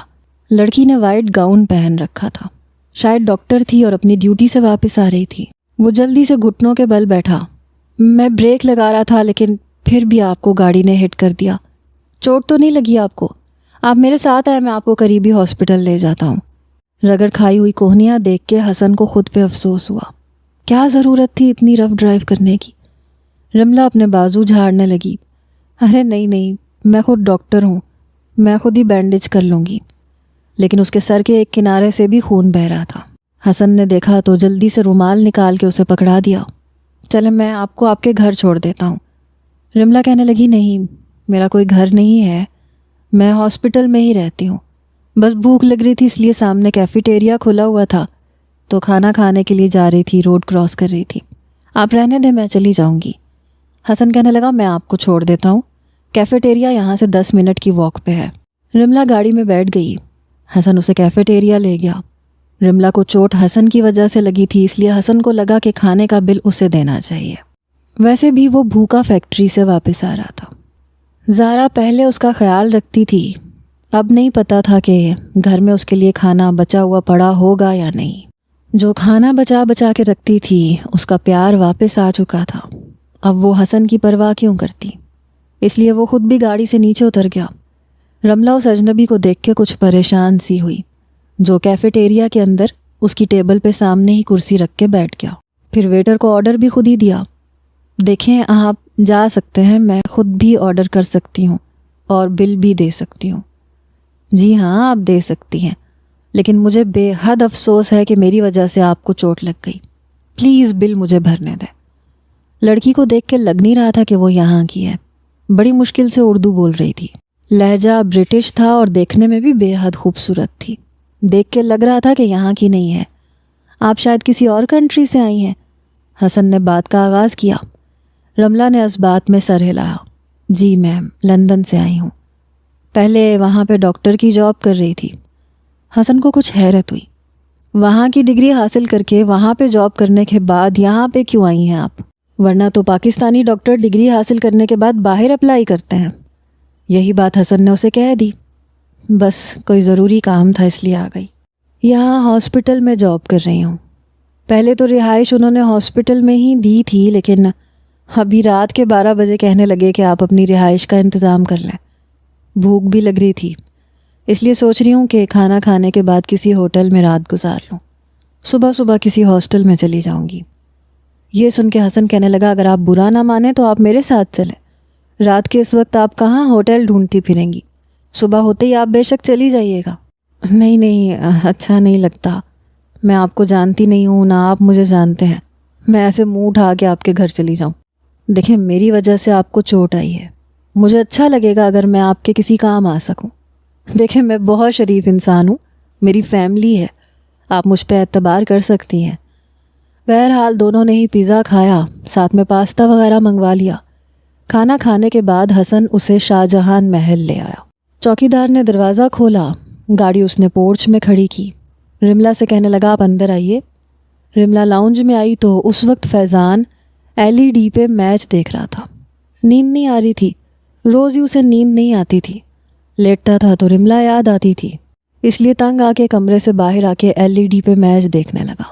لڑکی نے وائٹ گاؤن پہن رکھا تھا، شاید ڈاکٹر تھی اور اپنی ڈیوٹی سے واپس آ رہی تھی۔ وہ جلدی سے گھٹنوں کے بل بیٹھا۔ میں بریک لگا رہا تھا لیکن پھر بھی آپ کو گاڑی نے ہٹ کر دیا۔ چوٹ تو نہیں لگی آپ کو؟ آپ میرے ساتھ آئے، میں آپ کو قریبی ہاسپٹل لے جاتا ہوں۔ رگڑ کھائی ہوئی کوہنیاں دیکھ کے حسن کو خود پہ افسوس ہوا۔ کیا ضرورت تھی اتنی رف ڈرائیو کرنے کی؟ رملہ اپنے بازو جھاڑنے لگی۔ ارے نہیں، میں خود ڈاکٹر ہوں، میں خود ہی بینڈیج کر لوں گی۔ لیکن اس کے سر کے ایک کنارے سے بھی خون بہہ رہا تھا۔ حسن نے دیکھا تو جلدی سے رومال نکال کے اسے پکڑا دیا۔ چلے، میں آپ کو آپ کے گھر چھوڑ دیتا ہوں۔ رملہ کہنے لگی، نہیں، میرا کوئی گھر نہیں ہے، میں ہاسپٹل میں ہی رہتی ہوں، بس بھوک لگ رہی تھی اس لیے سامنے کیفیٹیریا کھلا ہوا تھا تو کھانا کھانے کے لیے جا رہی تھی، روڈ کراس کر رہی تھی۔ آپ رہنے دیں، میں چلی جاؤں گی۔ حسن کہنے لگا، میں آپ کو چھوڑ دیتا ہوں، کیفیٹیریا یہاں سے 10 منٹ کی واک پہ ہے۔ رملہ گاڑی میں بیٹھ گئی۔ حسن اسے کیفیٹیریا لے گیا۔ رملہ کو چوٹ حسن کی وجہ سے لگی تھی، اس لیے حسن کو لگا کہ کھانے کا بل اسے دینا چاہیے۔ ویسے بھی وہ بھوکا فیکٹری سے واپس آ رہا تھا۔ زارا پہلے اس کا خیال رکھتی تھی، اب نہیں پتا تھا کہ گھر میں اس کے لیے کھانا بچا ہوا پڑا ہوگا یا نہیں۔ جو کھانا بچا کے رکھتی تھی اس کا پیار واپس آ چکا تھا، اب وہ حسن کی پرواہ کیوں کرتی؟ اس لیے وہ خود بھی گاڑی سے نیچے اتر گیا۔ رملہ اس اجنبی کو دیکھ کے کچھ پریشان سی ہوئی، جو کیفیٹیریا کے اندر اس کی ٹیبل پہ سامنے ہی کرسی رکھ کے بیٹھ گیا۔ پھر ویٹر کو آرڈر بھی خود ہی دیا. دیکھیں آپ جا سکتے ہیں, میں خود بھی آرڈر کر سکتی ہوں اور بل بھی دے سکتی ہوں. جی ہاں آپ دے سکتی ہیں, لیکن مجھے بے حد افسوس ہے کہ میری وجہ سے آپ کو چوٹ لگ گئی. پلیز بل مجھے بھرنے دیں. لڑکی کو دیکھ کے لگ نہیں رہا تھا کہ وہ یہاں کی ہے. بڑی مشکل سے اردو بول رہی تھی. لہجہ برٹش تھا اور دیکھنے میں بھی بے حد خوبصورت تھی. دیکھ کے لگ رہا تھا کہ یہاں کی نہیں ہے. آپ شاید کسی اور کنٹری سے آئی ہیں. حسن نے بات کا آغاز کیا. رملہ نے اس بات میں سر ہلایا. جی میم, لندن سے آئی ہوں. پہلے وہاں پہ ڈاکٹر کی جاب کر رہی تھی. حسن کو کچھ حیرت ہوئی. وہاں کی ڈگری حاصل کر کے وہاں پہ جاب کرنے کے بعد یہاں پہ کیوں آئی ہیں آپ؟ ورنہ تو پاکستانی ڈاکٹر ڈگری حاصل کرنے کے بعد باہر اپلائی کرتے ہیں. یہی بات حسن نے اسے کہہ دی. بس کوئی ضروری کام تھا اس لیے آ گئی. یہاں ہاسپٹل میں جاب کر رہی ہوں. پہلے تو رہائش انہوں نے ہاسپٹل میں ہی دی تھی, لیکن ابھی رات کے 12 بجے کہنے لگے کہ آپ اپنی رہائش کا انتظام کر لیں. بھوک بھی لگ رہی تھی, اس لیے سوچ رہی ہوں کہ کھانا کھانے کے بعد کسی ہوٹل میں رات گزار لوں. صبح صبح کسی ہاسٹل میں چلی جاؤں گی. یہ سن کے حسن کہنے لگا, اگر آپ برا نہ مانیں تو آپ میرے ساتھ چلیں. رات کے اس وقت آپ کہاں ہوٹل ڈھونڈتی پھریں گی؟ صبح ہوتے ہی آپ بے شک چلی جائیے گا. نہیں, اچھا نہیں لگتا. میں آپ کو جانتی نہیں ہوں, نہ آپ مجھے جانتے ہیں. میں ایسے منہ اٹھا کے آپ کے گھر چلی جاؤں؟ دیکھیں میری وجہ سے آپ کو چوٹ آئی ہے. مجھے اچھا لگے گا اگر میں آپ کے کسی کام آ سکوں. دیکھیں میں بہت شریف انسان ہوں, میری فیملی ہے, آپ مجھ پہ اعتبار کر سکتی ہیں. بہرحال دونوں نے ہی پیزا کھایا, ساتھ میں پاستا وغیرہ منگوا لیا. کھانا کھانے کے بعد حسن اسے شاہ جہان محل لے آیا. چوکیدار نے دروازہ کھولا. گاڑی اس نے پورچ میں کھڑی کی. رملہ سے کہنے لگا, آپ اندر آئیے. رملہ لاؤنج میں آئی تو اس وقت فیضان LED پہ میچ دیکھ رہا تھا. نیند نہیں آ رہی تھی. روز ہی اسے نیند نہیں آتی تھی. لیٹتا تھا تو رملہ یاد آتی تھی, اس لیے تنگ آ کے کمرے سے باہر آ کے LED پہ میچ دیکھنے لگا.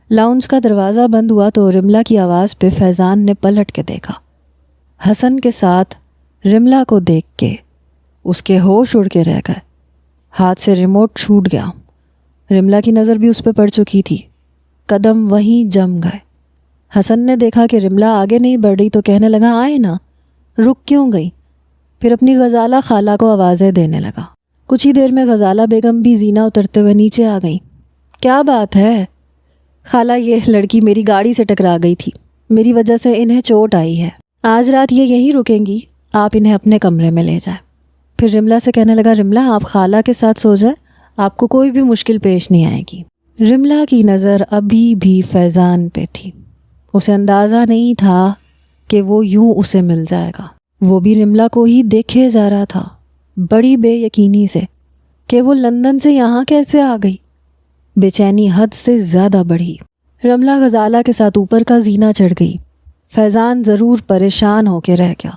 لاؤنج کا دروازہ بند ہوا تو رملہ کی آواز پہ فیضان نے پلٹ کے دیکھا. حسن کے ساتھ رملہ کو دیکھ کے اس کے ہوش اڑ کے رہ گئے. ہاتھ سے ریموٹ چھوٹ گیا. رملہ کی نظر بھی اس پہ پڑ چکی تھی. قدم وہیں جم گئے. حسن نے دیکھا کہ رملہ آگے نہیں بڑھ رہی تو کہنے لگا, آئے نا, رک کیوں گئی؟ پھر اپنی غزالہ خالہ کو آوازیں دینے لگا. کچھ ہی دیر میں غزالہ بیگم بھی زینہ اترتے ہوئے نیچے آ گئیں. کیا بات ہے خالہ, یہ لڑکی میری گاڑی سے ٹکرا گئی تھی, میری وجہ سے انہیں چوٹ آئی ہے. آج رات یہ یہیں رکیں گی, آپ انہیں اپنے کمرے میں لے جائیں. پھر رملہ سے کہنے لگا, رملہ آپ خالہ کے ساتھ سو جائیں, آپ کو کوئی بھی مشکل پیش نہیں آئے گی. رملہ کی نظر ابھی بھی فیضان پہ تھی. اسے اندازہ نہیں تھا کہ وہ یوں اسے مل جائے گا. وہ بھی رملہ کو ہی دیکھے جا رہا تھا, بڑی بے یقینی سے کہ وہ لندن سے یہاں کیسے آ گئی. بے چینی حد سے زیادہ بڑھی. رملہ غزالہ کے ساتھ اوپر کا زینہ چڑھ گئی. فیضان ضرور پریشان ہو کے رہ گیا.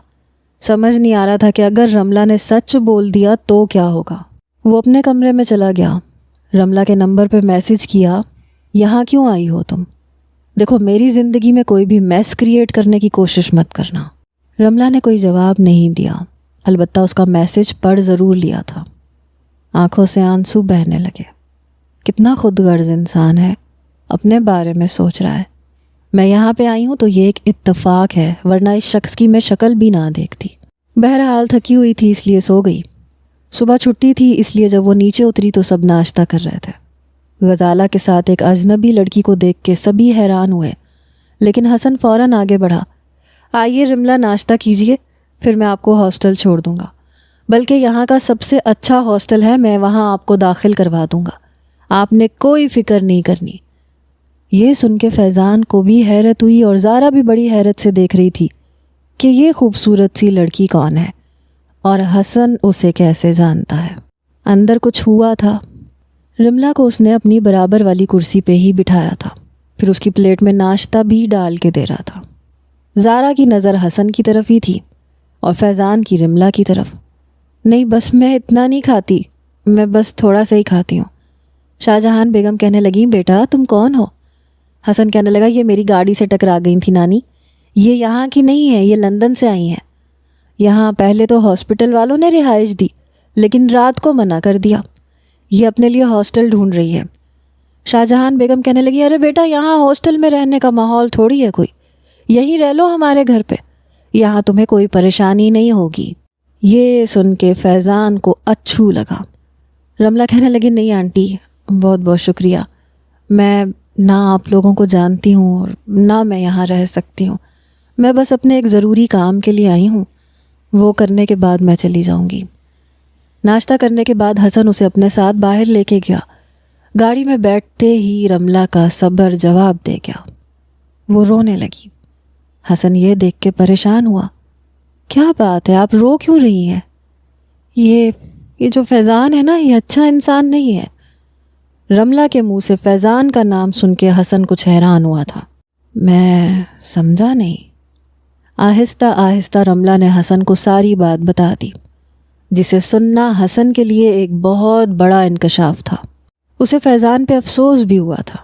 سمجھ نہیں آ رہا تھا کہ اگر رملہ نے سچ بول دیا تو کیا ہوگا. وہ اپنے کمرے میں چلا گیا. رملہ کے نمبر پہ میسج کیا, یہاں کیوں آئی ہو تم؟ دیکھو میری زندگی میں کوئی بھی میس کریٹ کرنے کی کوشش مت کرنا. رملہ نے کوئی جواب نہیں دیا, البتہ اس کا میسج پڑھ ضرور لیا تھا. آنکھوں سے آنسو بہنے لگے. کتنا خود غرض انسان ہے, اپنے بارے میں سوچ رہا ہے. میں یہاں پہ آئی ہوں تو یہ ایک اتفاق ہے, ورنہ اس شخص کی میں شکل بھی نہ دیکھتی. بہرحال تھکی ہوئی تھی اس لیے سو گئی. صبح چھٹی تھی, اس لیے جب وہ نیچے اتری تو سب ناشتہ کر رہے تھے. غزالہ کے ساتھ ایک اجنبی لڑکی کو دیکھ کے سبھی حیران ہوئے, لیکن حسن فوراً آگے بڑھا. آئیے رملہ ناشتہ کیجیے, پھر میں آپ کو ہاسٹل چھوڑ دوں گا. بلکہ یہاں کا سب سے اچھا ہاسٹل ہے, میں وہاں آپ کو داخل کروا دوں گا, آپ نے کوئی فکر نہیں کرنی. یہ سن کے فیضان کو بھی حیرت ہوئی اور زارا بھی بڑی حیرت سے دیکھ رہی تھی کہ یہ خوبصورت سی لڑکی کون ہے اور حسن اسے کیسے جانتا ہے. اندر کچھ ہوا تھا. رملہ کو اس نے اپنی برابر والی کرسی پہ ہی بٹھایا تھا, پھر اس کی پلیٹ میں ناشتہ بھی ڈال کے دے رہا تھا. زارا کی نظر حسن کی طرف ہی تھی اور فیضان کی رملہ کی طرف. نہیں بس میں اتنا نہیں کھاتی, میں بس تھوڑا سا ہی کھاتی ہوں. شاہ جہان بیگم کہنے لگیں, بیٹا تم کون ہو؟ حسن کہنے لگا, یہ میری گاڑی سے ٹکرا گئی تھی نانی, یہ یہاں کی نہیں ہے, یہ لندن سے آئی ہیں. یہاں پہلے تو ہاسپٹل والوں نے رہائش دی, لیکن رات کو منع کر دیا. یہ اپنے لیے ہاسٹل ڈھونڈ رہی ہے. شاہجہان بیگم کہنے لگی ارے بیٹا یہاں ہاسٹل میں رہنے کا ماحول تھوڑی ہے کوئی، یہیں رہ لو ہمارے گھر پہ، یہاں تمہیں کوئی پریشانی نہیں ہوگی۔ یہ سن کے فیضان کو اچھو لگا۔ رملہ کہنے لگی نہیں آنٹی بہت بہت شکریہ، میں نہ آپ لوگوں کو جانتی ہوں اور نہ میں یہاں رہ سکتی ہوں، میں بس اپنے ایک ضروری کام کے لیے آئی ہوں، وہ کرنے کے بعد میں چلی جاؤں گی۔ ناشتہ کرنے کے بعد حسن اسے اپنے ساتھ باہر لے کے گیا۔ گاڑی میں بیٹھتے ہی رملہ کا صبر جواب دے گیا، وہ رونے لگی۔ حسن یہ دیکھ کے پریشان ہوا، کیا بات ہے آپ رو کیوں رہی ہیں؟ یہ جو فیضان ہے نا یہ اچھا انسان نہیں ہے۔ رملہ کے منہ سے فیضان کا نام سن کے حسن کچھ حیران ہوا تھا۔ میں سمجھا نہیں۔ آہستہ آہستہ رملہ نے حسن کو ساری بات بتا دی، جسے سننا حسن کے لیے ایک بہت بڑا انکشاف تھا۔ اسے فیضان پہ افسوس بھی ہوا تھا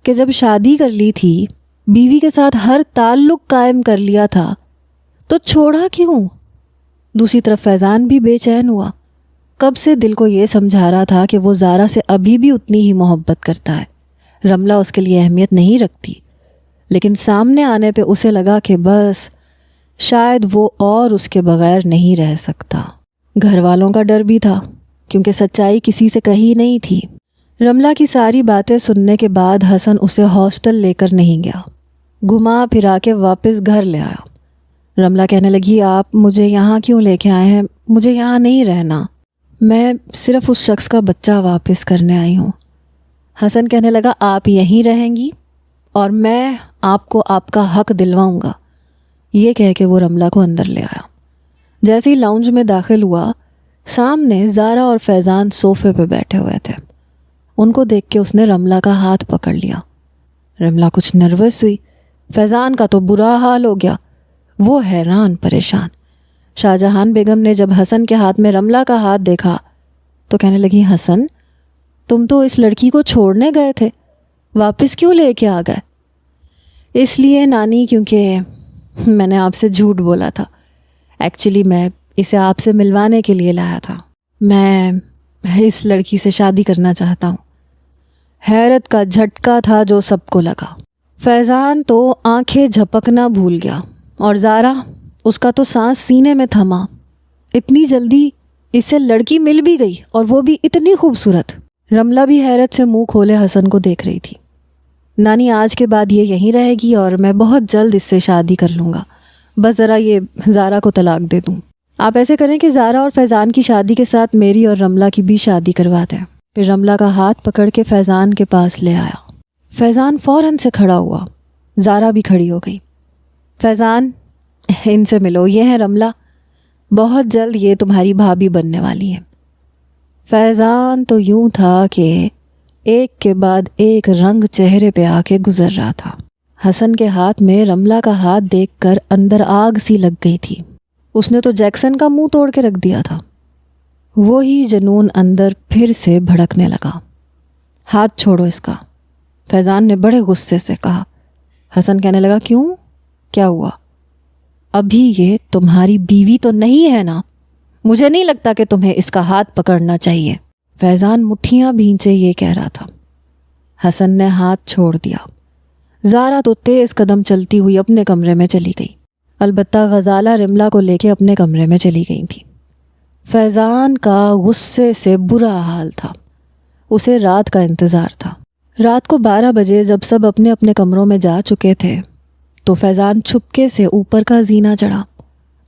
کہ جب شادی کر لی تھی، بیوی کے ساتھ ہر تعلق قائم کر لیا تھا، تو چھوڑا کیوں؟ دوسری طرف فیضان بھی بے چین ہوا، کب سے دل کو یہ سمجھا رہا تھا کہ وہ زارا سے ابھی بھی اتنی ہی محبت کرتا ہے، رملہ اس کے لیے اہمیت نہیں رکھتی، لیکن سامنے آنے پہ اسے لگا کہ بس شاید وہ اور اس کے بغیر نہیں رہ سکتا۔ گھر والوں کا ڈر بھی تھا کیونکہ سچائی کسی سے کہی نہیں تھی۔ رملہ کی ساری باتیں سننے کے بعد حسن اسے ہاسٹل لے کر نہیں گیا، گھما پھرا کے واپس گھر لے آیا۔ رملہ کہنے لگی آپ مجھے یہاں کیوں لے کے آئے ہیں؟ مجھے یہاں نہیں رہنا، میں صرف اس شخص کا بچہ واپس کرنے آئی ہوں۔ حسن کہنے لگا آپ یہیں رہیں گی اور میں آپ کو آپ کا حق دلواؤں گا۔ یہ کہہ کے وہ رملہ کو اندر لے آیا۔ جیسے ہی لاؤنج میں داخل ہوا، سامنے زارا اور فیضان صوفے پہ بیٹھے ہوئے تھے۔ ان کو دیکھ کے اس نے رملہ کا ہاتھ پکڑ لیا۔ رملہ کچھ نروس ہوئی، فیضان کا تو برا حال ہو گیا، وہ حیران پریشان۔ شاہجہان بیگم نے جب حسن کے ہاتھ میں رملہ کا ہاتھ دیکھا تو کہنے لگی حسن تم تو اس لڑکی کو چھوڑنے گئے تھے، واپس کیوں لے کے آ گئے؟ اس لیے نانی کیونکہ میں نے آپ سے جھوٹ بولا تھا، ایکچولی میں اسے آپ سے ملوانے کے لیے لایا تھا، میں اس لڑکی سے شادی کرنا چاہتا ہوں۔ حیرت کا جھٹکا تھا جو سب کو لگا۔ فیضان تو آنکھیں جھپکنا بھول گیا اور زارا اس کا تو سانس سینے میں تھما، اتنی جلدی اس سے لڑکی مل بھی گئی اور وہ بھی اتنی خوبصورت۔ رملہ بھی حیرت سے منہ کھولے حسن کو دیکھ رہی تھی۔ نانی آج کے بعد یہ یہیں رہے گی اور میں بہت جلد اس سے شادی کر لوں گا، بس ذرا یہ زارا کو طلاق دے دوں۔ آپ ایسے کریں کہ زارا اور فیضان کی شادی کے ساتھ میری اور رملہ کی بھی شادی کروا دیں۔ پھر رملہ کا ہاتھ پکڑ کے فیضان کے پاس لے آیا۔ فیضان فوراً سے کھڑا ہوا، زارا بھی کھڑی ہو گئی۔ فیضان ان سے ملو، یہ ہے رملہ، بہت جلد یہ تمہاری بھابھی بننے والی ہے۔ فیضان تو یوں تھا کہ ایک کے بعد ایک رنگ چہرے پہ آ کے گزر رہا تھا۔ حسن کے ہاتھ میں رملہ کا ہاتھ دیکھ کر اندر آگ سی لگ گئی تھی، اس نے تو جیکسن کا منہ توڑ کے رکھ دیا تھا۔ وہی جنون اندر پھر سے بھڑکنے لگا۔ ہاتھ چھوڑو اس کا، فیضان نے بڑے غصے سے کہا۔ حسن کہنے لگا کیوں، کیا ہوا؟ ابھی یہ تمہاری بیوی تو نہیں ہے نا، مجھے نہیں لگتا کہ تمہیں اس کا ہاتھ پکڑنا چاہیے۔ فیضان مٹھیاں بھینچے یہ کہہ رہا تھا۔ حسن نے ہاتھ چھوڑ دیا۔ زارا تو تیز قدم چلتی ہوئی اپنے کمرے میں چلی گئی، البتہ غزالہ رملہ کو لے کے اپنے کمرے میں چلی گئی تھی۔ فیضان کا غصے سے برا حال تھا، اسے رات کا انتظار تھا۔ رات کو 12 بجے جب سب اپنے اپنے کمروں میں جا چکے تھے تو فیضان چھپکے سے اوپر کا زینہ چڑھا،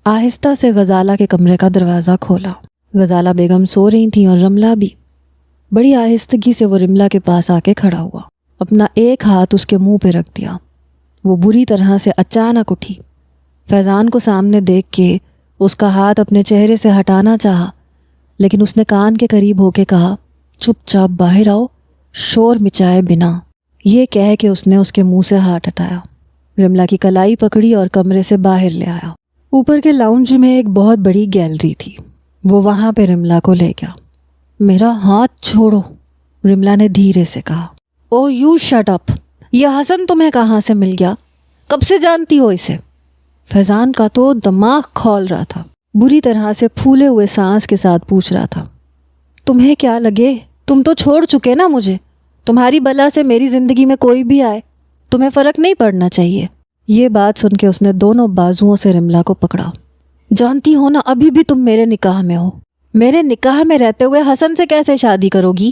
آہستہ سے غزالہ کے کمرے کا دروازہ کھولا۔ غزالہ بیگم سو رہی تھیں اور رملہ بھی۔ بڑی آہستگی سے وہ رملہ کے پاس آ کے کھڑا ہوا، اپنا ایک ہاتھ اس کے منہ پہ رکھ دیا۔ وہ بری طرح سے اچانک اٹھی، فیضان کو سامنے دیکھ کے اس کا ہاتھ اپنے چہرے سے ہٹانا چاہا، لیکن اس نے کان کے قریب ہو کے کہا چپ چاپ باہر آؤ، شور مچائے بنا۔ یہ کہہ کے اس نے اس کے منہ سے ہاتھ ہٹایا، رملہ کی کلائی پکڑی اور کمرے سے باہر لے آیا۔ اوپر کے لاؤنج میں ایک بہت بڑی گیلری تھی، وہ وہاں پہ رملہ کو لے گیا۔ میرا ہاتھ چھوڑو، رملہ نے دھیرے سے کہا۔ او یو شٹ اپ، یہ حسن تمہیں کہاں سے مل گیا؟ کب سے جانتی ہو اسے؟ فیضان کا تو دماغ کھول رہا تھا، بری طرح سے پھولے ہوئے سانس کے ساتھ پوچھ رہا تھا۔ تمہیں کیا لگے، تم تو چھوڑ چکے نا مجھے، تمہاری بلا سے میری زندگی میں کوئی بھی آئے تمہیں فرق نہیں پڑنا چاہیے۔ یہ بات سن کے اس نے دونوں بازوؤں سے رملا کو پکڑا۔ جانتی ہو نا ابھی بھی تم میرے نکاح میں ہو، میرے نکاح میں رہتے ہوئے حسن سے کیسے شادی کرو گی؟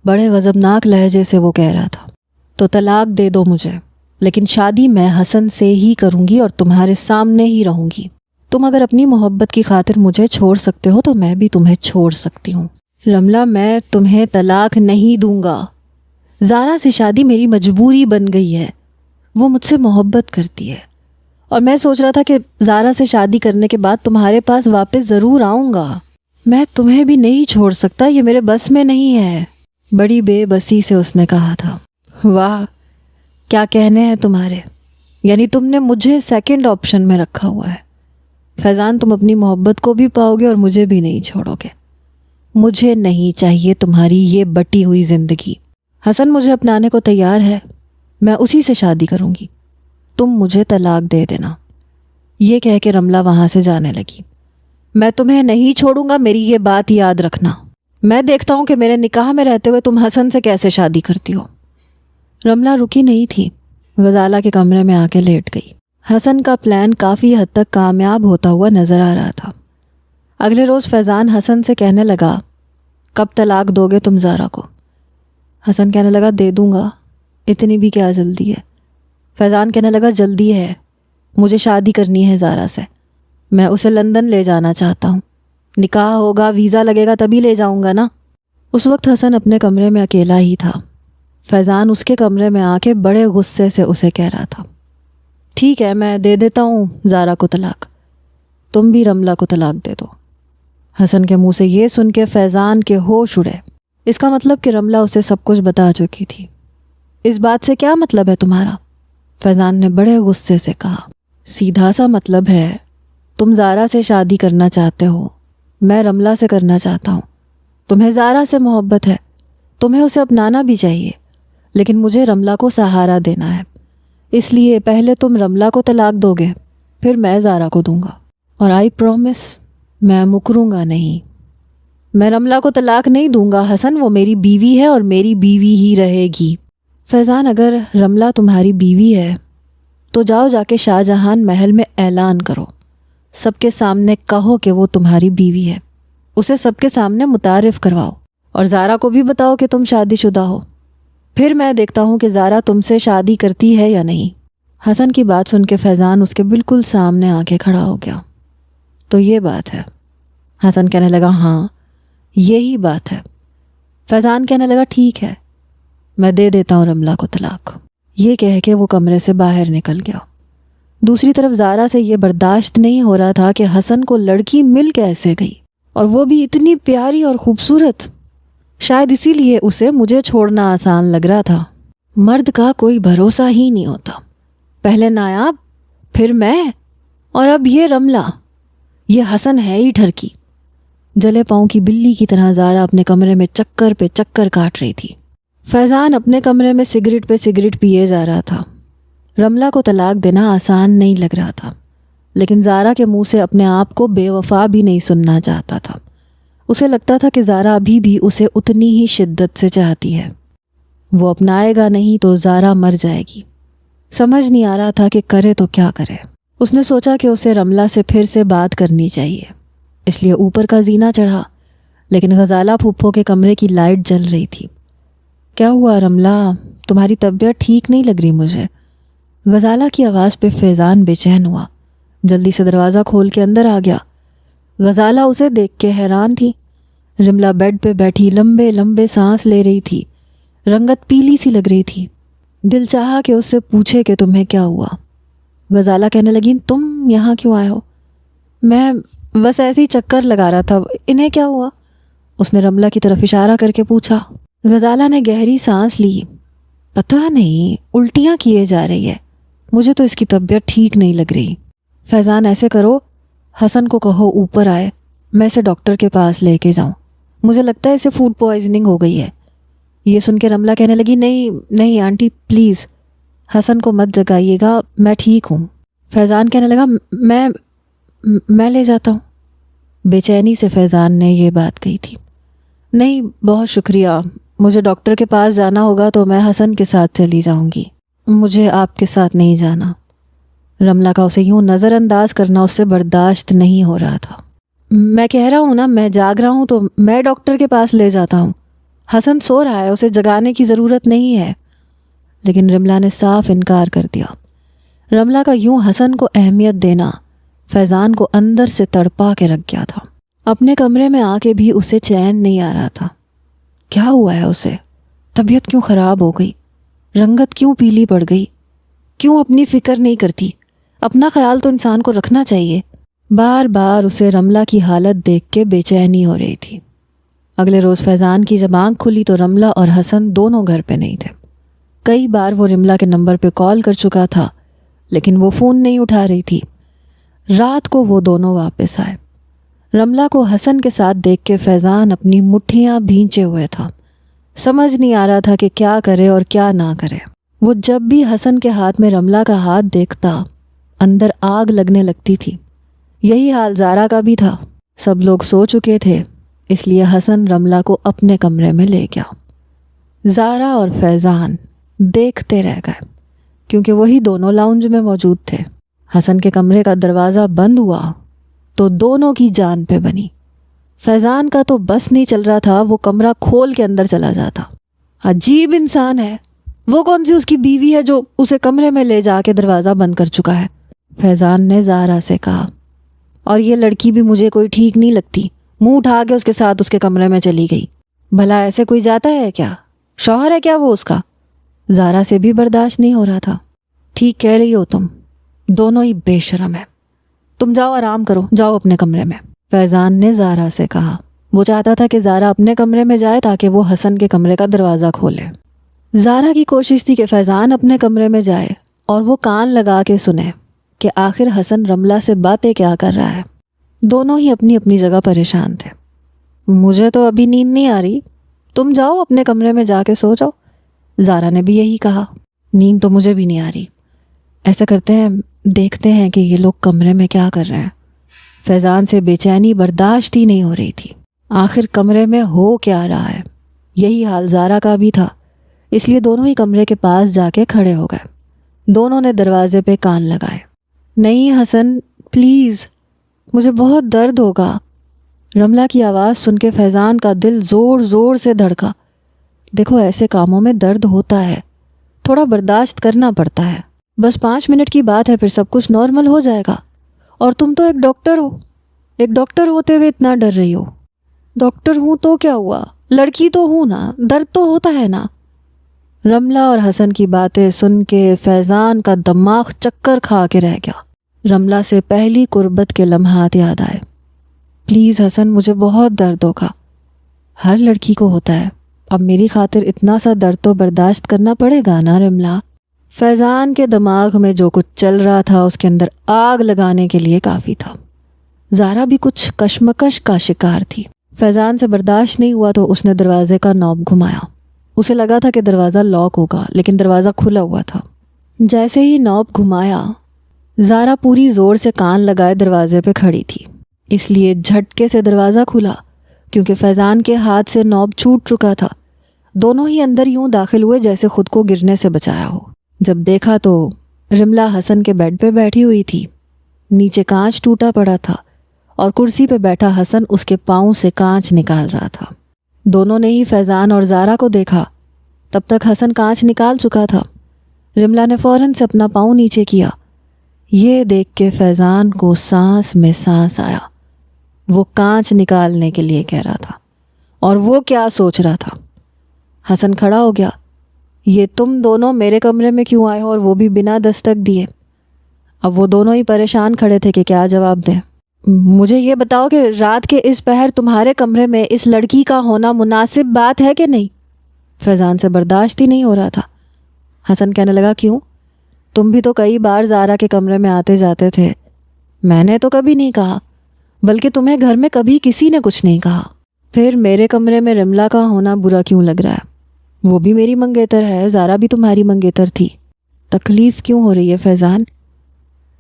بڑے غضبناک لہجے سے وہ کہہ رہا تھا۔ تو طلاق دے دو مجھے، لیکن شادی میں حسن سے ہی کروں گی اور تمہارے سامنے ہی رہوں گی۔ تم اگر اپنی محبت کی خاطر مجھے چھوڑ سکتے ہو تو میں بھی تمہیں چھوڑ سکتی ہوں۔ رملا میں تمہیں طلاق نہیں دوں گا۔ زارا سے شادی میری مجبوری بن گئی ہے، وہ مجھ سے محبت کرتی ہے اور میں سوچ رہا تھا کہ زارا سے شادی کرنے کے بعد تمہارے پاس واپس ضرور آؤں گا۔ میں تمہیں بھی نہیں چھوڑ سکتا، یہ میرے بس میں نہیں ہے۔ بڑی بے بسی سے اس نے کہا تھا۔ واہ، کیا کہنے ہیں تمہارے، یعنی تم نے مجھے سیکنڈ آپشن میں رکھا ہوا ہے۔ فیضان، تم اپنی محبت کو بھی پاؤ گے اور مجھے بھی نہیں چھوڑو گے۔ مجھے نہیں چاہیے تمہاری یہ بٹی ہوئی زندگی۔ حسن مجھے اپنانے کو تیار ہے، میں اسی سے شادی کروں گی، تم مجھے طلاق دے دینا۔ یہ کہہ کے رملا وہاں سے جانے لگی۔ میں تمہیں نہیں چھوڑوں گا، میری یہ بات یاد رکھنا۔ میں دیکھتا ہوں کہ میرے نکاح میں رہتے ہوئے تم حسن سے کیسے شادی کرتی ہو۔ رملا رکی نہیں تھی، غزالہ کے کمرے میں آ کے لیٹ گئی۔ حسن کا پلان کافی حد تک کامیاب ہوتا ہوا نظر آ رہا تھا۔ اگلے روز فیضان حسن سے کہنے لگا، کب طلاق دو گے تم زارا کو؟ حسن کہنے لگا، دے دوں گا، اتنی بھی کیا جلدی ہے۔ فیضان کہنے لگا، جلدی ہے، مجھے شادی کرنی ہے زارا سے، میں اسے لندن لے جانا چاہتا ہوں، نکاح ہوگا، ویزا لگے گا تبھی لے جاؤں گا نا۔ اس وقت حسن اپنے کمرے میں اکیلا ہی تھا۔ فیضان اس کے کمرے میں آ کے بڑے غصے سے اسے کہہ رہا تھا، ٹھیک ہے میں دے دیتا ہوں زارا کو طلاق، تم بھی رملا کو طلاق دے دو۔ حسن کے منہ سے یہ سن کے فیضان کے ہوش اڑے۔ اس کا مطلب کہ رملا اسے سب کچھ بتا چکی تھی۔ اس بات سے کیا مطلب ہے تمہارا؟ فیضان نے بڑے غصے سے کہا۔ سیدھا سا مطلب ہے، تم زارا سے شادی کرنا چاہتے ہو، میں رملا سے کرنا چاہتا ہوں۔ تمہیں زارا سے محبت ہے، تمہیں اسے اپنانا بھی چاہیے، لیکن مجھے رملا کو سہارا دینا ہے، اس لیے پہلے تم رملا کو طلاق دو گے، پھر میں زارا کو دوں گا، اور آئی پرومس میں مکروں گا نہیں۔ میں رملا کو طلاق نہیں دوں گا حسن، وہ میری بیوی ہے اور میری بیوی ہی رہے گی۔ فیضان، اگر رملا تمہاری بیوی ہے تو جاؤ جا کے شاہ جہان محل میں اعلان کرو، سب کے سامنے کہو کہ وہ تمہاری بیوی ہے، اسے سب کے سامنے متعارف کرواؤ، اور زارا کو بھی بتاؤ کہ تم شادی شدہ ہو، پھر میں دیکھتا ہوں کہ زارا تم سے شادی کرتی ہے یا نہیں۔ حسن کی بات سن کے فیضان اس کے بالکل سامنے آ کے کھڑا ہو گیا۔ تو یہ بات ہے؟ حسن کہنے لگا، ہاں یہی بات ہے۔ فیضان کہنے لگا، ٹھیک ہے میں دے دیتا ہوں رملا کو طلاق۔ یہ کہہ کے وہ کمرے سے باہر نکل گیا۔ دوسری طرف زارا سے یہ برداشت نہیں ہو رہا تھا کہ حسن کو لڑکی مل کیسے گئی، اور وہ بھی اتنی پیاری اور خوبصورت۔ شاید اسی لیے اسے مجھے چھوڑنا آسان لگ رہا تھا۔ مرد کا کوئی بھروسہ ہی نہیں ہوتا، پہلے نایاب، پھر میں، اور اب یہ رملا۔ یہ حسن ہے ہی ٹھرکی۔ جلے پاؤں کی بلی کی طرح زارا اپنے کمرے میں چکر پہ چکر کاٹ رہی تھی۔ فیضان اپنے کمرے میں سگریٹ پہ سگریٹ پیے جا رہا تھا۔ رملا کو طلاق دینا آسان نہیں لگ رہا تھا، لیکن زارا کے منہ سے اپنے آپ کو بے وفا بھی نہیں سننا چاہتا تھا۔ اسے لگتا تھا کہ زارا ابھی بھی اسے اتنی ہی شدت سے چاہتی ہے، وہ اپنائے گا نہیں تو زارا مر جائے گی۔ سمجھ نہیں آ رہا تھا کہ کرے تو کیا کرے۔ اس نے سوچا کہ اسے رملا سے پھر سے بات کرنی چاہیے، اس لیے اوپر کا زینہ چڑھا، لیکن غزالہ پھپھو کے کمرے کی لائٹ جل رہی تھی۔ کیا ہوا رملا، تمہاری طبیعت ٹھیک نہیں لگ رہی مجھے؟ غزالہ کی آواز پہ فیضان بے چین ہوا، جلدی سے دروازہ کھول کے اندر آ گیا۔ غزالہ اسے دیکھ کے حیران تھی۔ رملا بیڈ پہ بیٹھی لمبے لمبے سانس لے رہی تھی، رنگت پیلی سی لگ رہی تھی۔ دل چاہا کہ اس سے پوچھے کہ تمہیں کیا ہوا۔ غزالہ کہنے لگی، تم یہاں کیوں آئے ہو؟ میں بس ایسے ہی چکر لگا رہا تھا، انہیں کیا ہوا؟ اس نے رملا کی طرف اشارہ کر کے پوچھا۔ غزالہ نے گہری سانس لی۔ پتہ نہیں، الٹیاں کیے جا رہی ہے، مجھے تو اس کی طبیعت ٹھیک نہیں لگ رہی۔ فیضان، ایسے کرو، حسن کو کہو اوپر آئے، میں اسے ڈاکٹر کے پاس لے کے جاؤں، مجھے لگتا ہے اسے فوڈ پوائزننگ ہو گئی ہے۔ یہ سن کے رملا کہنے لگی، نہیں نہیں آنٹی پلیز، حسن کو مت جگائیے گا، میں ٹھیک ہوں۔ فیضان کہنے لگا، میں لے جاتا ہوں۔ بے چینی سے فیضان نے یہ بات کہی تھی۔ نہیں بہت شکریہ، مجھے ڈاکٹر کے پاس جانا ہوگا تو میں حسن کے ساتھ چلی جاؤں گی، مجھے آپ کے ساتھ نہیں جانا۔ رملہ کا اسے یوں نظر انداز کرنا اس سے برداشت نہیں ہو رہا تھا۔ میں کہہ رہا ہوں نا، میں جاگ رہا ہوں تو میں ڈاکٹر کے پاس لے جاتا ہوں، حسن سو رہا ہے، اسے جگانے کی ضرورت نہیں ہے۔ لیکن رملہ نے صاف انکار کر دیا۔ رملہ کا یوں حسن کو اہمیت دینا فیضان کو اندر سے تڑپا کے رکھ گیا تھا۔ اپنے کمرے میں آ کے بھی اسے چین نہیں آ رہا تھا۔ کیا ہوا ہے اسے؟ طبیعت کیوں خراب ہو گئی؟ رنگت کیوں پیلی پڑ گئی؟ کیوں اپنی فکر نہیں کرتی؟ اپنا خیال تو انسان کو رکھنا چاہیے۔ بار بار اسے رملہ کی حالت دیکھ کے بے چینی ہو رہی تھی۔ اگلے روز فیضان کی جب آنکھ کھلی تو رملہ اور حسن دونوں گھر پہ نہیں تھے۔ کئی بار وہ رملہ کے نمبر پہ کال کر چکا تھا لیکن وہ فون نہیں اٹھا رہی تھی۔ رات کو وہ دونوں واپس آئے۔ رملہ کو حسن کے ساتھ دیکھ کے فیضان اپنی مٹھیاں بھینچے ہوئے تھا۔ سمجھ نہیں آ رہا تھا کہ کیا کرے اور کیا نہ کرے۔ وہ جب بھی حسن کے ہاتھ میں رملہ کا ہاتھ دیکھتا اندر آگ لگنے لگتی تھی۔ یہی حال زارا کا بھی تھا۔ سب لوگ سو چکے تھے، اس لیے حسن رملہ کو اپنے کمرے میں لے گیا۔ زارا اور فیضان دیکھتے رہ گئے کیونکہ وہی دونوں لاؤنج میں موجود تھے۔ حسن کے کمرے کا دروازہ بند ہوا تو دونوں کی جان پہ بنی۔ فیضان کا تو بس نہیں چل رہا تھا، وہ کمرہ کھول کے اندر چلا جاتا۔ عجیب انسان ہے، وہ کون سی اس کی بیوی ہے جو اسے کمرے میں لے جا کے دروازہ بند کر چکا ہے؟ فیضان نے زارا سے کہا، اور یہ لڑکی بھی مجھے کوئی ٹھیک نہیں لگتی، منہ اٹھا کے اس کے ساتھ اس کے کمرے میں چلی گئی۔ بھلا ایسے کوئی جاتا ہے کیا؟ شوہر ہے کیا وہ اس کا؟ زارا سے بھی برداشت نہیں ہو رہا تھا۔ ٹھیک کہہ رہی ہو تم، دونوں ہی بے شرم ہے، تم جاؤ آرام کرو، جاؤ اپنے کمرے میں، فیضان نے زارا سے کہا۔ وہ چاہتا تھا کہ زارا اپنے کمرے میں جائے تاکہ وہ حسن کے کمرے کا دروازہ کھولے۔ زارا کی کوشش تھی کہ فیضان اپنے کمرے میں جائے اور وہ کان لگا کے سنے کہ آخر حسن رملہ سے باتیں کیا کر رہا ہے۔ دونوں ہی اپنی اپنی جگہ پریشان تھے۔ مجھے تو ابھی نیند نہیں آ رہی، تم جاؤ اپنے کمرے میں جا کے سو جاؤ۔ زارا نے بھی یہی کہا۔ نیند تو مجھے بھی نہیں آ رہی، ایسا کرتے ہیں دیکھتے ہیں کہ یہ لوگ کمرے میں کیا کر رہے ہیں۔ فیضان سے بے چینی برداشت ہی نہیں ہو رہی تھی۔ آخر کمرے میں ہو کیا رہا ہے؟ یہی حال زارا کا بھی تھا، اس لیے دونوں ہی کمرے کے پاس جا کے کھڑے ہو گئے۔ دونوں نے دروازے پہ کان لگائے۔ نہیں حسن پلیز، مجھے بہت درد ہوگا۔ رملہ کی آواز سن کے فیضان کا دل زور زور سے دھڑکا۔ دیکھو ایسے کاموں میں درد ہوتا ہے، تھوڑا برداشت کرنا پڑتا ہے، بس 5 منٹ کی بات ہے، پھر سب کچھ نارمل ہو جائے گا۔ اور تم تو ایک ڈاکٹر ہو، ایک ڈاکٹر ہوتے ہوئے اتنا ڈر رہی ہو۔ ڈاکٹر ہوں تو کیا ہوا، لڑکی تو ہوں نا، درد تو ہوتا ہے نا۔ رملہ اور حسن کی باتیں سن کے فیضان کا دماغ چکر کھا کے رہ گیا۔ رملہ سے پہلی قربت کے لمحات یاد آئے۔ پلیز حسن، مجھے بہت درد ہوگا۔ ہر لڑکی کو ہوتا ہے، اب میری خاطر اتنا سا درد تو برداشت کرنا پڑے گا نا رملہ۔ فیضان کے دماغ میں جو کچھ چل رہا تھا اس کے اندر آگ لگانے کے لیے کافی تھا۔ زارا بھی کچھ کشمکش کا شکار تھی۔ فیضان سے برداشت نہیں ہوا تو اس نے دروازے کا نوب گھمایا۔ اسے لگا تھا کہ دروازہ لاک ہوگا لیکن دروازہ کھلا ہوا تھا۔ جیسے ہی نوب گھمایا، زارا پوری زور سے کان لگائے دروازے پہ کھڑی تھی، اس لیے جھٹکے سے دروازہ کھلا کیونکہ فیضان کے ہاتھ سے نوب چھوٹ چکا تھا۔ دونوں ہی اندر یوں داخل ہوئے جیسے خود کو گرنے سے بچایا ہو۔ جب دیکھا تو رملہ حسن کے بیڈ پہ بیٹھی ہوئی تھی، نیچے کانچ ٹوٹا پڑا تھا اور کرسی پہ بیٹھا حسن اس کے پاؤں سے کانچ نکال رہا تھا۔ دونوں نے ہی فیضان اور زارا کو دیکھا، تب تک حسن کانچ نکال چکا تھا۔ رملہ نے فوراً سے اپنا پاؤں نیچے کیا۔ یہ دیکھ کے فیضان کو سانس میں سانس آیا۔ وہ کانچ نکالنے کے لیے کہہ رہا تھا اور وہ کیا سوچ رہا تھا۔ حسن کھڑا ہو گیا۔ یہ تم دونوں میرے کمرے میں کیوں آئے ہو اور وہ بھی بنا دستک دیے؟ اب وہ دونوں ہی پریشان کھڑے تھے کہ کیا جواب دیں۔ مجھے یہ بتاؤ کہ رات کے اس پہر تمہارے کمرے میں اس لڑکی کا ہونا مناسب بات ہے کہ نہیں؟ فیضان سے برداشت ہی نہیں ہو رہا تھا۔ حسن کہنے لگا، کیوں؟ تم بھی تو کئی بار زارا کے کمرے میں آتے جاتے تھے۔ میں نے تو کبھی نہیں کہا، بلکہ تمہیں گھر میں کبھی کسی نے کچھ نہیں کہا۔ پھر میرے کمرے میں رملہ کا ہونا برا کیوں لگ رہا ہے؟ وہ بھی میری منگیتر ہے، زارا بھی تمہاری منگیتر تھی۔ تکلیف کیوں ہو رہی ہے فیضان؟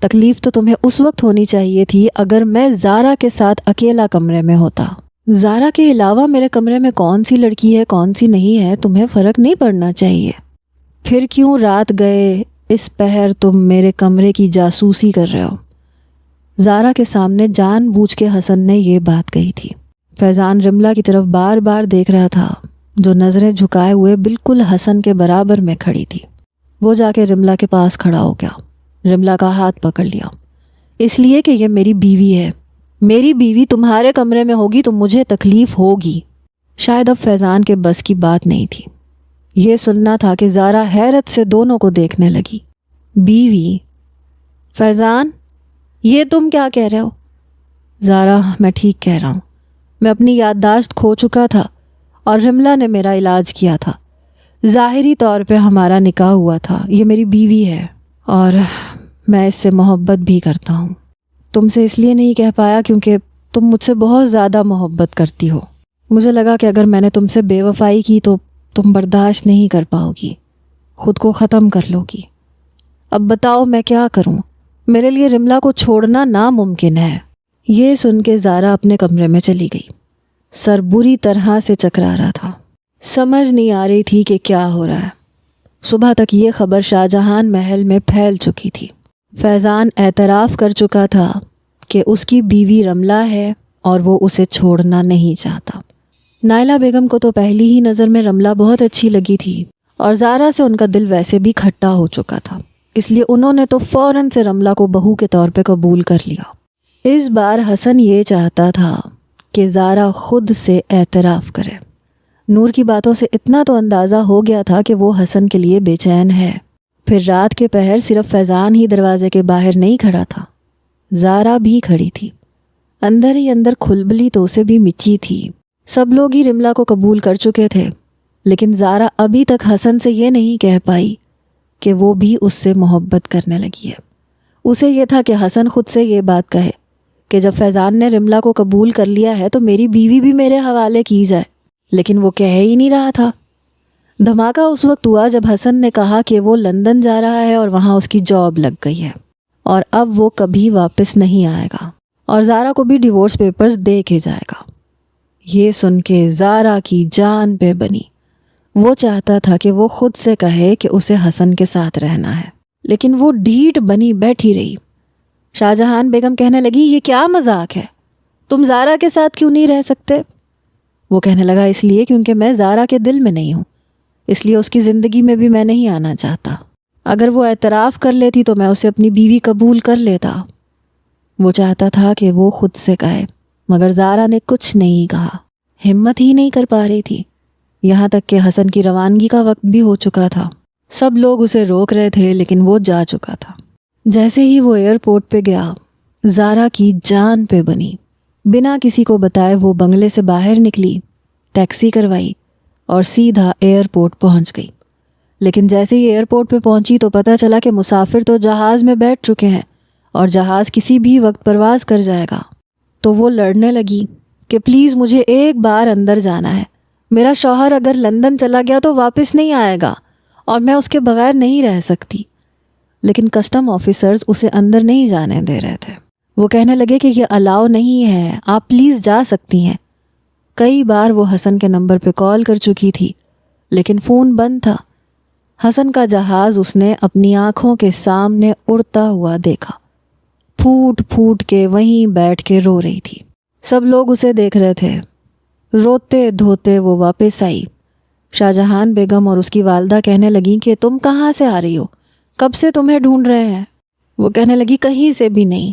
تکلیف تو تمہیں اس وقت ہونی چاہیے تھی اگر میں زارا کے ساتھ اکیلا کمرے میں ہوتا۔ زارا کے علاوہ میرے کمرے میں کون سی لڑکی ہے کون سی نہیں ہے تمہیں فرق نہیں پڑنا چاہیے؟ پھر کیوں رات گئے اس پہر تم میرے کمرے کی جاسوسی کر رہے ہو؟ زارا کے سامنے جان بوجھ کے حسن نے یہ بات کہی تھی۔ فیضان رملہ کی طرف بار بار دیکھ رہا تھا، جو نظریں جھکائے ہوئے بالکل حسن کے برابر میں کھڑی تھی۔ وہ جا کے رملہ کے پاس کھڑا ہو گیا، رملہ کا ہاتھ پکڑ لیا۔ اس لیے کہ یہ میری بیوی ہے، میری بیوی تمہارے کمرے میں ہوگی تو مجھے تکلیف ہوگی۔ شاید اب فیضان کے بس کی بات نہیں تھی۔ یہ سننا تھا کہ زارا حیرت سے دونوں کو دیکھنے لگی۔ بیوی؟ فیضان یہ تم کیا کہہ رہے ہو؟ زارا میں ٹھیک کہہ رہا ہوں، میں اپنی یادداشت کھو چکا تھا اور رملہ نے میرا علاج کیا تھا۔ ظاہری طور پہ ہمارا نکاح ہوا تھا، یہ میری بیوی ہے اور میں اس سے محبت بھی کرتا ہوں۔ تم سے اس لیے نہیں کہہ پایا کیونکہ تم مجھ سے بہت زیادہ محبت کرتی ہو۔ مجھے لگا کہ اگر میں نے تم سے بے وفائی کی تو تم برداشت نہیں کر پاؤ گی، خود کو ختم کر لو گی۔ اب بتاؤ میں کیا کروں؟ میرے لیے رملہ کو چھوڑنا ناممکن ہے۔ یہ سن کے زارا اپنے کمرے میں چلی گئی۔ سر بری طرح سے چکرا رہا تھا، سمجھ نہیں آ رہی تھی کہ کیا ہو رہا ہے۔ صبح تک یہ خبر شاہجہان محل میں پھیل چکی تھی۔ فیضان اعتراف کر چکا تھا کہ اس کی بیوی رملہ ہے اور وہ اسے چھوڑنا نہیں چاہتا۔ نائلہ بیگم کو تو پہلی ہی نظر میں رملہ بہت اچھی لگی تھی اور زارا سے ان کا دل ویسے بھی کھٹا ہو چکا تھا، اس لیے انہوں نے تو فوراً سے رملہ کو بہو کے طور پہ قبول کر لیا۔ اس بار حسن یہ چاہتا تھا کہ زارا خود سے اعتراف کرے۔ نور کی باتوں سے اتنا تو اندازہ ہو گیا تھا کہ وہ حسن کے لیے بے چین ہے۔ پھر رات کے پہر صرف فیضان ہی دروازے کے باہر نہیں کھڑا تھا، زارا بھی کھڑی تھی۔ اندر ہی اندر کھلبلی تو اسے بھی مچی تھی۔ سب لوگ ہی رملہ کو قبول کر چکے تھے، لیکن زارا ابھی تک حسن سے یہ نہیں کہہ پائی کہ وہ بھی اس سے محبت کرنے لگی ہے۔ اسے یہ تھا کہ حسن خود سے یہ بات کہے کہ جب فیضان نے رملہ کو قبول کر لیا ہے تو میری بیوی بھی میرے حوالے کی جائے، لیکن وہ کہہ ہی نہیں رہا تھا۔ دھماکہ اس وقت ہوا جب حسن نے کہا کہ وہ لندن جا رہا ہے اور وہاں اس کی جاب لگ گئی ہے اور اب وہ کبھی واپس نہیں آئے گا اور زارا کو بھی ڈیورس پیپرز دے کے جائے گا۔ یہ سن کے زارا کی جان پہ بنی۔ وہ چاہتا تھا کہ وہ خود سے کہے کہ اسے حسن کے ساتھ رہنا ہے، لیکن وہ ڈھیٹ بنی بیٹھی رہی۔ شاہجہان بیگم کہنے لگی، یہ کیا مذاق ہے؟ تم زارا کے ساتھ کیوں نہیں رہ سکتے؟ وہ کہنے لگا، اس لیے کیونکہ میں زارا کے دل میں نہیں ہوں، اس لیے اس کی زندگی میں بھی میں نہیں آنا چاہتا۔ اگر وہ اعتراف کر لیتی تو میں اسے اپنی بیوی قبول کر لیتا۔ وہ چاہتا تھا کہ وہ خود سے کہے، مگر زارا نے کچھ نہیں کہا، ہمت ہی نہیں کر پا رہی تھی۔ یہاں تک کہ حسن کی روانگی کا وقت بھی ہو چکا تھا۔ سب لوگ اسے روک رہے تھے لیکن وہ جا چکا تھا۔ جیسے ہی وہ ایئرپورٹ پہ گیا، زارا کی جان پہ بنی۔ بنا کسی کو بتائے وہ بنگلے سے باہر نکلی، ٹیکسی کروائی اور سیدھا ایئرپورٹ پہنچ گئی۔ لیکن جیسے ہی ایئرپورٹ پہ پہنچی تو پتہ چلا کہ مسافر تو جہاز میں بیٹھ چکے ہیں اور جہاز کسی بھی وقت پرواز کر جائے گا۔ تو وہ لڑنے لگی کہ پلیز مجھے ایک بار اندر جانا ہے، میرا شوہر اگر لندن چلا گیا تو واپس نہیں آئے گا اور میں اس کے بغیر نہیں رہ سکتی۔ لیکن کسٹم آفیسرز اسے اندر نہیں جانے دے رہے تھے۔ وہ کہنے لگے کہ یہ الاؤ نہیں ہے، آپ پلیز جا سکتی ہیں۔ کئی بار وہ حسن کے نمبر پہ کال کر چکی تھی لیکن فون بند تھا۔ حسن کا جہاز اس نے اپنی آنکھوں کے سامنے اڑتا ہوا دیکھا۔ پھوٹ پھوٹ کے وہیں بیٹھ کے رو رہی تھی۔ سب لوگ اسے دیکھ رہے تھے۔ روتے دھوتے وہ واپس آئی۔ شاہجہان بیگم اور اس کی والدہ کہنے لگیں کہ تم کہاں سے آ رہی ہو؟ کب سے تمہیں ڈھونڈ رہے ہیں؟ وہ کہنے لگی کہیں سے بھی نہیں۔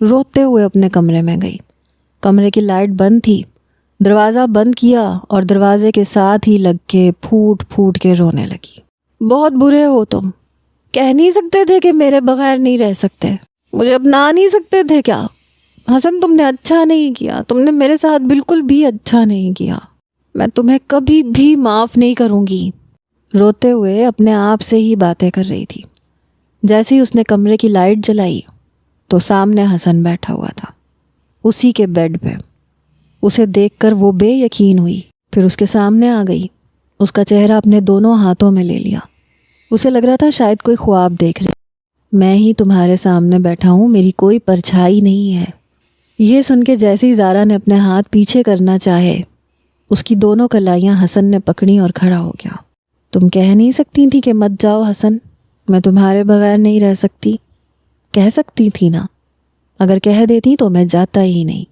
روتے ہوئے اپنے کمرے میں گئی۔ کمرے کی لائٹ بند تھی۔ دروازہ بند کیا اور دروازے کے ساتھ ہی لگ کے پھوٹ پھوٹ کے رونے لگی۔ بہت برے ہو تم، کہہ نہیں سکتے تھے کہ میرے بغیر نہیں رہ سکتے؟ مجھے اپنا نہیں سکتے تھے کیا؟ حسن تم نے اچھا نہیں کیا، تم نے میرے ساتھ بالکل بھی اچھا نہیں کیا، میں تمہیں کبھی بھی معاف نہیں کروں گی۔ روتے ہوئے اپنے آپ سے ہی باتیں کر رہی تھی۔ جیسے ہی اس نے کمرے کی لائٹ جلائی تو سامنے حسن بیٹھا ہوا تھا، اسی کے بیڈ پہ۔ اسے دیکھ کر وہ بے یقین ہوئی، پھر اس کے سامنے آ گئی، اس کا چہرہ اپنے دونوں ہاتھوں میں لے لیا۔ اسے لگ رہا تھا شاید کوئی خواب دیکھ رہی۔ میں ہی تمہارے سامنے بیٹھا ہوں، میری کوئی پرچھائی نہیں ہے۔ یہ سن کے جیسے ہی زارا نے اپنے ہاتھ پیچھے کرنا چاہے اس کی دونوں کلائیاں حسن نے پکڑی اور کھڑا ہو گیا۔ تم کہہ نہیں سکتی تھی کہ مت جاؤ حسن، میں تمہارے بغیر نہیں رہ سکتی؟ کہہ سکتی تھی نا، اگر کہہ دیتی تو میں جاتا ہی نہیں۔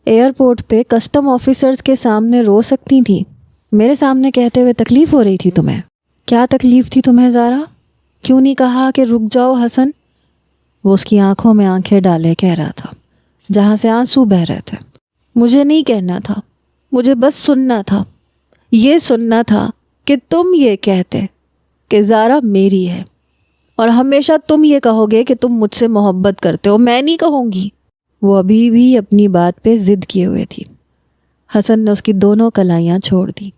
ایئرپورٹ پہ کسٹم آفیسرز کے سامنے رو سکتی تھی، میرے سامنے کہتے ہوئے تکلیف ہو رہی تھی تمہیں؟ کیا تکلیف تھی تمہیں زارا؟ کیوں نہیں کہا کہ رک جاؤ حسن؟ وہ اس کی آنکھوں میں آنکھیں ڈالے کہہ رہا تھا، جہاں سے آنسو بہہ رہے تھے۔ مجھے نہیں کہنا تھا، مجھے بس سننا تھا، یہ سننا تھا کہ تم یہ کہتے کہ زارا میری ہے، اور ہمیشہ تم یہ کہو گے کہ تم مجھ سے محبت کرتے ہو، میں نہیں کہوں گی۔ وہ ابھی بھی اپنی بات پہ ضد کیے ہوئے تھی۔ حسن نے اس کی دونوں کلائیاں چھوڑ دی۔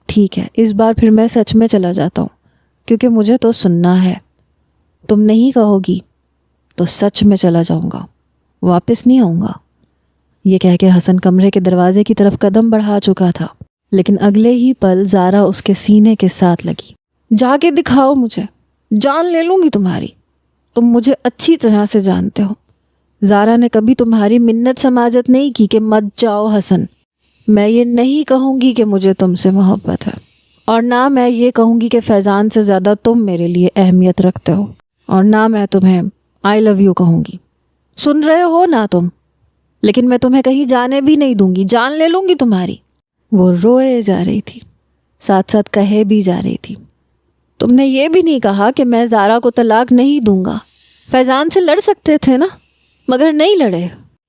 ٹھیک ہے، اس بار پھر میں سچ میں چلا جاتا ہوں، کیونکہ مجھے تو سننا ہے۔ تم نہیں کہو گی تو سچ میں چلا جاؤں گا، واپس نہیں آؤں گا۔ یہ کہہ کے حسن کمرے کے دروازے کی طرف قدم بڑھا چکا تھا، لیکن اگلے ہی پل زارا اس کے سینے کے ساتھ لگی۔ جا کے دکھاؤ مجھے، جان لے لوں گی تمہاری، تم مجھے اچھی طرح سے جانتے ہو۔ زارا نے کبھی تمہاری منت سماجت نہیں کی کہ مت جاؤ حسن۔ میں یہ نہیں کہوں گی کہ مجھے تم سے محبت ہے، اور نہ میں یہ کہوں گی کہ فیضان سے زیادہ تم میرے لیے اہمیت رکھتے ہو، اور نہ میں تمہیں آئی لو یو کہوں گی۔ سن رہے ہو نا تم؟ لیکن میں تمہیں کہیں جانے بھی نہیں دوں گی، جان لے لوں گی تمہاری۔ وہ روئے جا رہی تھی، ساتھ ساتھ کہے بھی جا رہی تھی، تم نے یہ بھی نہیں کہا کہ میں زارا کو طلاق نہیں دوں گا۔ فیضان سے لڑ سکتے تھے نا، مگر نہیں لڑے۔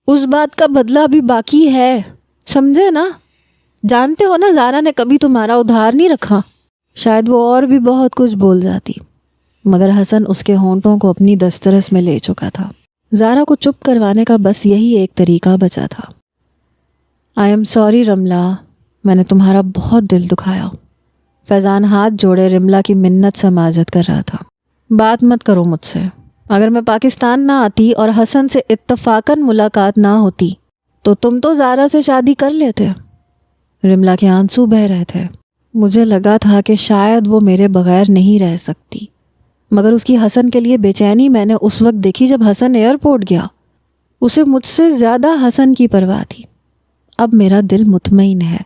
اس بات کا بدلہ بھی باقی ہے، سمجھے نا؟ جانتے ہو نا زارا نے کبھی تمہارا ادھار نہیں رکھا۔ شاید وہ اور بھی بہت کچھ بول جاتی، مگر حسن اس کے ہونٹوں کو اپنی دسترس میں لے چکا تھا۔ زارا کو چپ کروانے کا بس یہی ایک طریقہ بچا تھا۔ آئی ایم سوری رملا، میں نے تمہارا بہت دل دکھایا۔ فیضان ہاتھ جوڑے رملا کی منت سماجت کر رہا تھا۔ بات مت کرو مجھ سے، اگر میں پاکستان نہ آتی اور حسن سے اتفاقاً ملاقات نہ ہوتی تو تم تو زارا سے شادی کر لیتے۔ رملا کے آنسو بہہ رہے تھے۔ مجھے لگا تھا کہ شاید وہ میرے بغیر نہیں رہ سکتی، مگر اس کی حسن کے لیے بے چینی میں نے اس وقت دیکھی جب حسن ایئرپورٹ گیا۔ اسے مجھ سے زیادہ حسن کی پرواہ تھی۔ اب میرا دل مطمئن ہے،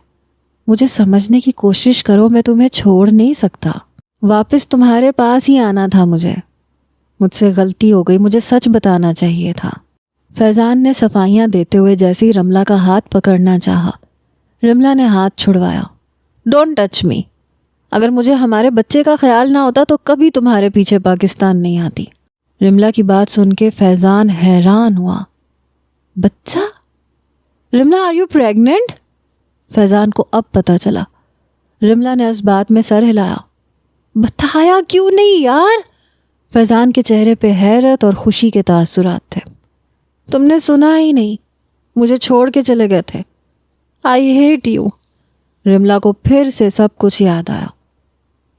مجھے سمجھنے کی کوشش کرو، میں تمہیں چھوڑ نہیں سکتا، واپس تمہارے پاس ہی آنا تھا مجھے۔ مجھ سے غلطی ہو گئی، مجھے سچ بتانا چاہیے تھا۔ فیضان نے صفائیاں دیتے ہوئے جیسے ہی رملا کا ہاتھ پکڑنا چاہا، رملا نے ہاتھ چھڑوایا۔ ڈونٹ ٹچ می، اگر مجھے ہمارے بچے کا خیال نہ ہوتا تو کبھی تمہارے پیچھے پاکستان نہیں آتی۔ رملا کی بات سن کے فیضان حیران ہوا۔ بچہ؟ Ramla are you pregnant? فیضان کو اب پتہ چلا۔ رملا نے اس بات میں سر ہلایا۔ بتایا کیوں نہیں یار؟ فیضان کے چہرے پہ حیرت اور خوشی کے تاثرات تھے۔ تم نے سنا ہی نہیں، مجھے چھوڑ کے چلے گئے تھے۔ I hate you. رملا کو پھر سے سب کچھ یاد آیا۔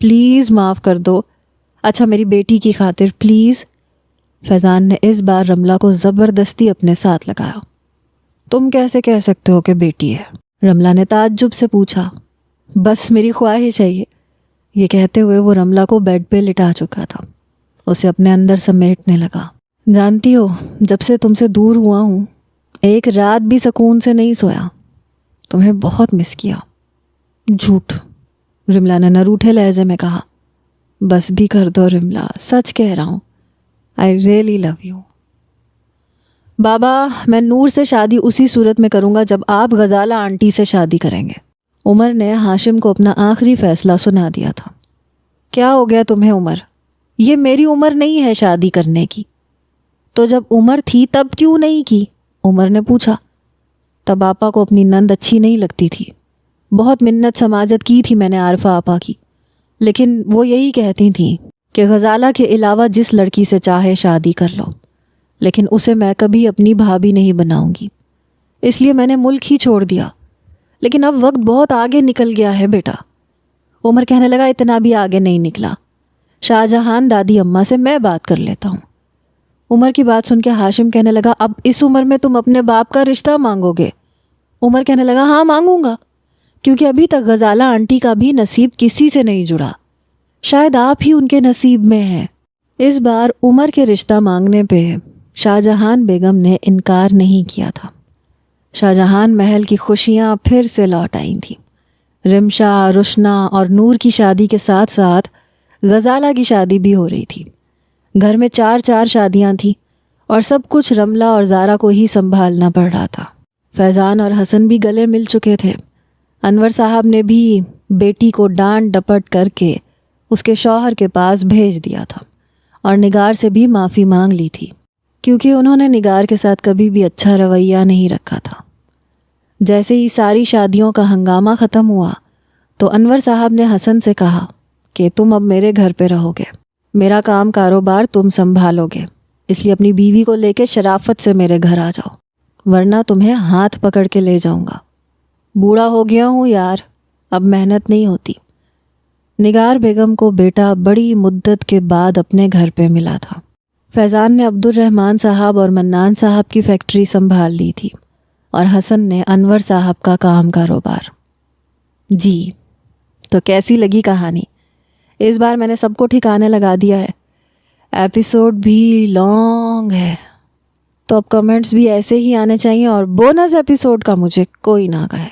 پلیز معاف کر دو، اچھا میری بیٹی کی خاطر پلیز۔ فیضان نے اس بار رملا کو زبردستی اپنے ساتھ لگایا۔ تم کیسے کہہ سکتے ہو کہ بیٹی ہے؟ رملا نے تعجب سے پوچھا۔ بس میری خواہش ہے یہ کہتے ہوئے وہ رملا کو بیڈ پہ لٹا چکا تھا، اسے اپنے اندر سمیٹنے لگا۔ جانتی ہو، جب سے تم سے دور ہوا ہوں ایک رات بھی سکون سے نہیں سویا، تمہیں بہت مس کیا۔ جھوٹ، رملا نے نروٹھے لہجے میں کہا۔ بس بھی کر دو رملا، سچ کہہ رہا ہوں، آئی ریئلی لو یو۔ بابا، میں نور سے شادی اسی صورت میں کروں گا جب آپ غزالہ آنٹی سے شادی کریں گے۔ عمر نے ہاشم کو اپنا آخری فیصلہ سنا دیا تھا۔ کیا ہو گیا تمہیں عمر؟ یہ میری عمر نہیں ہے شادی کرنے کی۔ تو جب عمر تھی تب کیوں نہیں کی؟ عمر نے پوچھا۔ تب آپا کو اپنی نند اچھی نہیں لگتی تھی، بہت منت سماجت کی تھی میں نے عارفہ آپا کی، لیکن وہ یہی کہتی تھیں کہ غزالہ کے علاوہ جس لڑکی سے چاہے شادی کر لو، لیکن اسے میں کبھی اپنی بھابھی نہیں بناؤں گی، اس لیے میں نے ملک ہی چھوڑ دیا۔ لیکن اب وقت بہت آگے نکل گیا ہے بیٹا۔ عمر کہنے لگا اتنا بھی آگے نہیں نکلا، شاہ جہان دادی اماں سے میں بات کر لیتا ہوں۔ عمر کی بات سن کے ہاشم کہنے لگا اب اس عمر میں تم اپنے باپ کا رشتہ مانگو گے؟ عمر کہنے لگا ہاں مانگوں گا، کیونکہ ابھی تک غزالہ آنٹی کا بھی نصیب کسی سے نہیں جڑا، شاید آپ ہی ان کے نصیب میں ہیں۔ اس بار عمر کے رشتہ مانگنے پہ شاہجہان بیگم نے انکار نہیں کیا تھا۔ شاہجہان محل کی خوشیاں پھر سے لوٹ آئی تھیں۔ رمشا، روشنا اور نور کی شادی کے ساتھ ساتھ غزالہ کی شادی بھی ہو رہی تھی۔ گھر میں 4 شادیاں تھیں اور سب کچھ رملہ اور زارا کو ہی سنبھالنا پڑ رہا تھا۔ فیضان اور حسن بھی گلے مل چکے تھے۔ انور صاحب نے بھی بیٹی کو ڈانٹ ڈپٹ کر کے اس کے شوہر کے پاس بھیج دیا تھا اور نگار سے بھی معافی مانگ لی تھی، کیونکہ انہوں نے نگار کے ساتھ کبھی بھی اچھا رویہ نہیں رکھا تھا۔ جیسے ہی ساری شادیوں کا ہنگامہ ختم ہوا تو انور صاحب نے حسن سے کہا کہ تم اب میرے گھر پہ رہو گے، میرا کام کاروبار تم سنبھالو گے، اس لیے اپنی بیوی کو لے کے شرافت سے میرے گھر آ جاؤ، ورنہ تمہیں ہاتھ پکڑ کے لے جاؤں گا۔ بوڑھا ہو گیا ہوں یار، اب محنت نہیں ہوتی۔ نگار بیگم کو بیٹا بڑی مدت کے بعد اپنے گھر پہ ملا تھا۔ فیضان نے عبد الرحمن صاحب اور منان صاحب کی فیکٹری سنبھال لی تھی اور حسن نے انور صاحب کا کام کاروبار۔ جی تو کیسی لگی کہانی؟ اس بار میں نے سب کو ٹھکانے لگا دیا ہے۔ ایپیسوڈ بھی لانگ ہے تو اب کمنٹس بھی ایسے ہی آنے چاہیے اور بونس ایپیسوڈ کا مجھے کوئی نہ کہے۔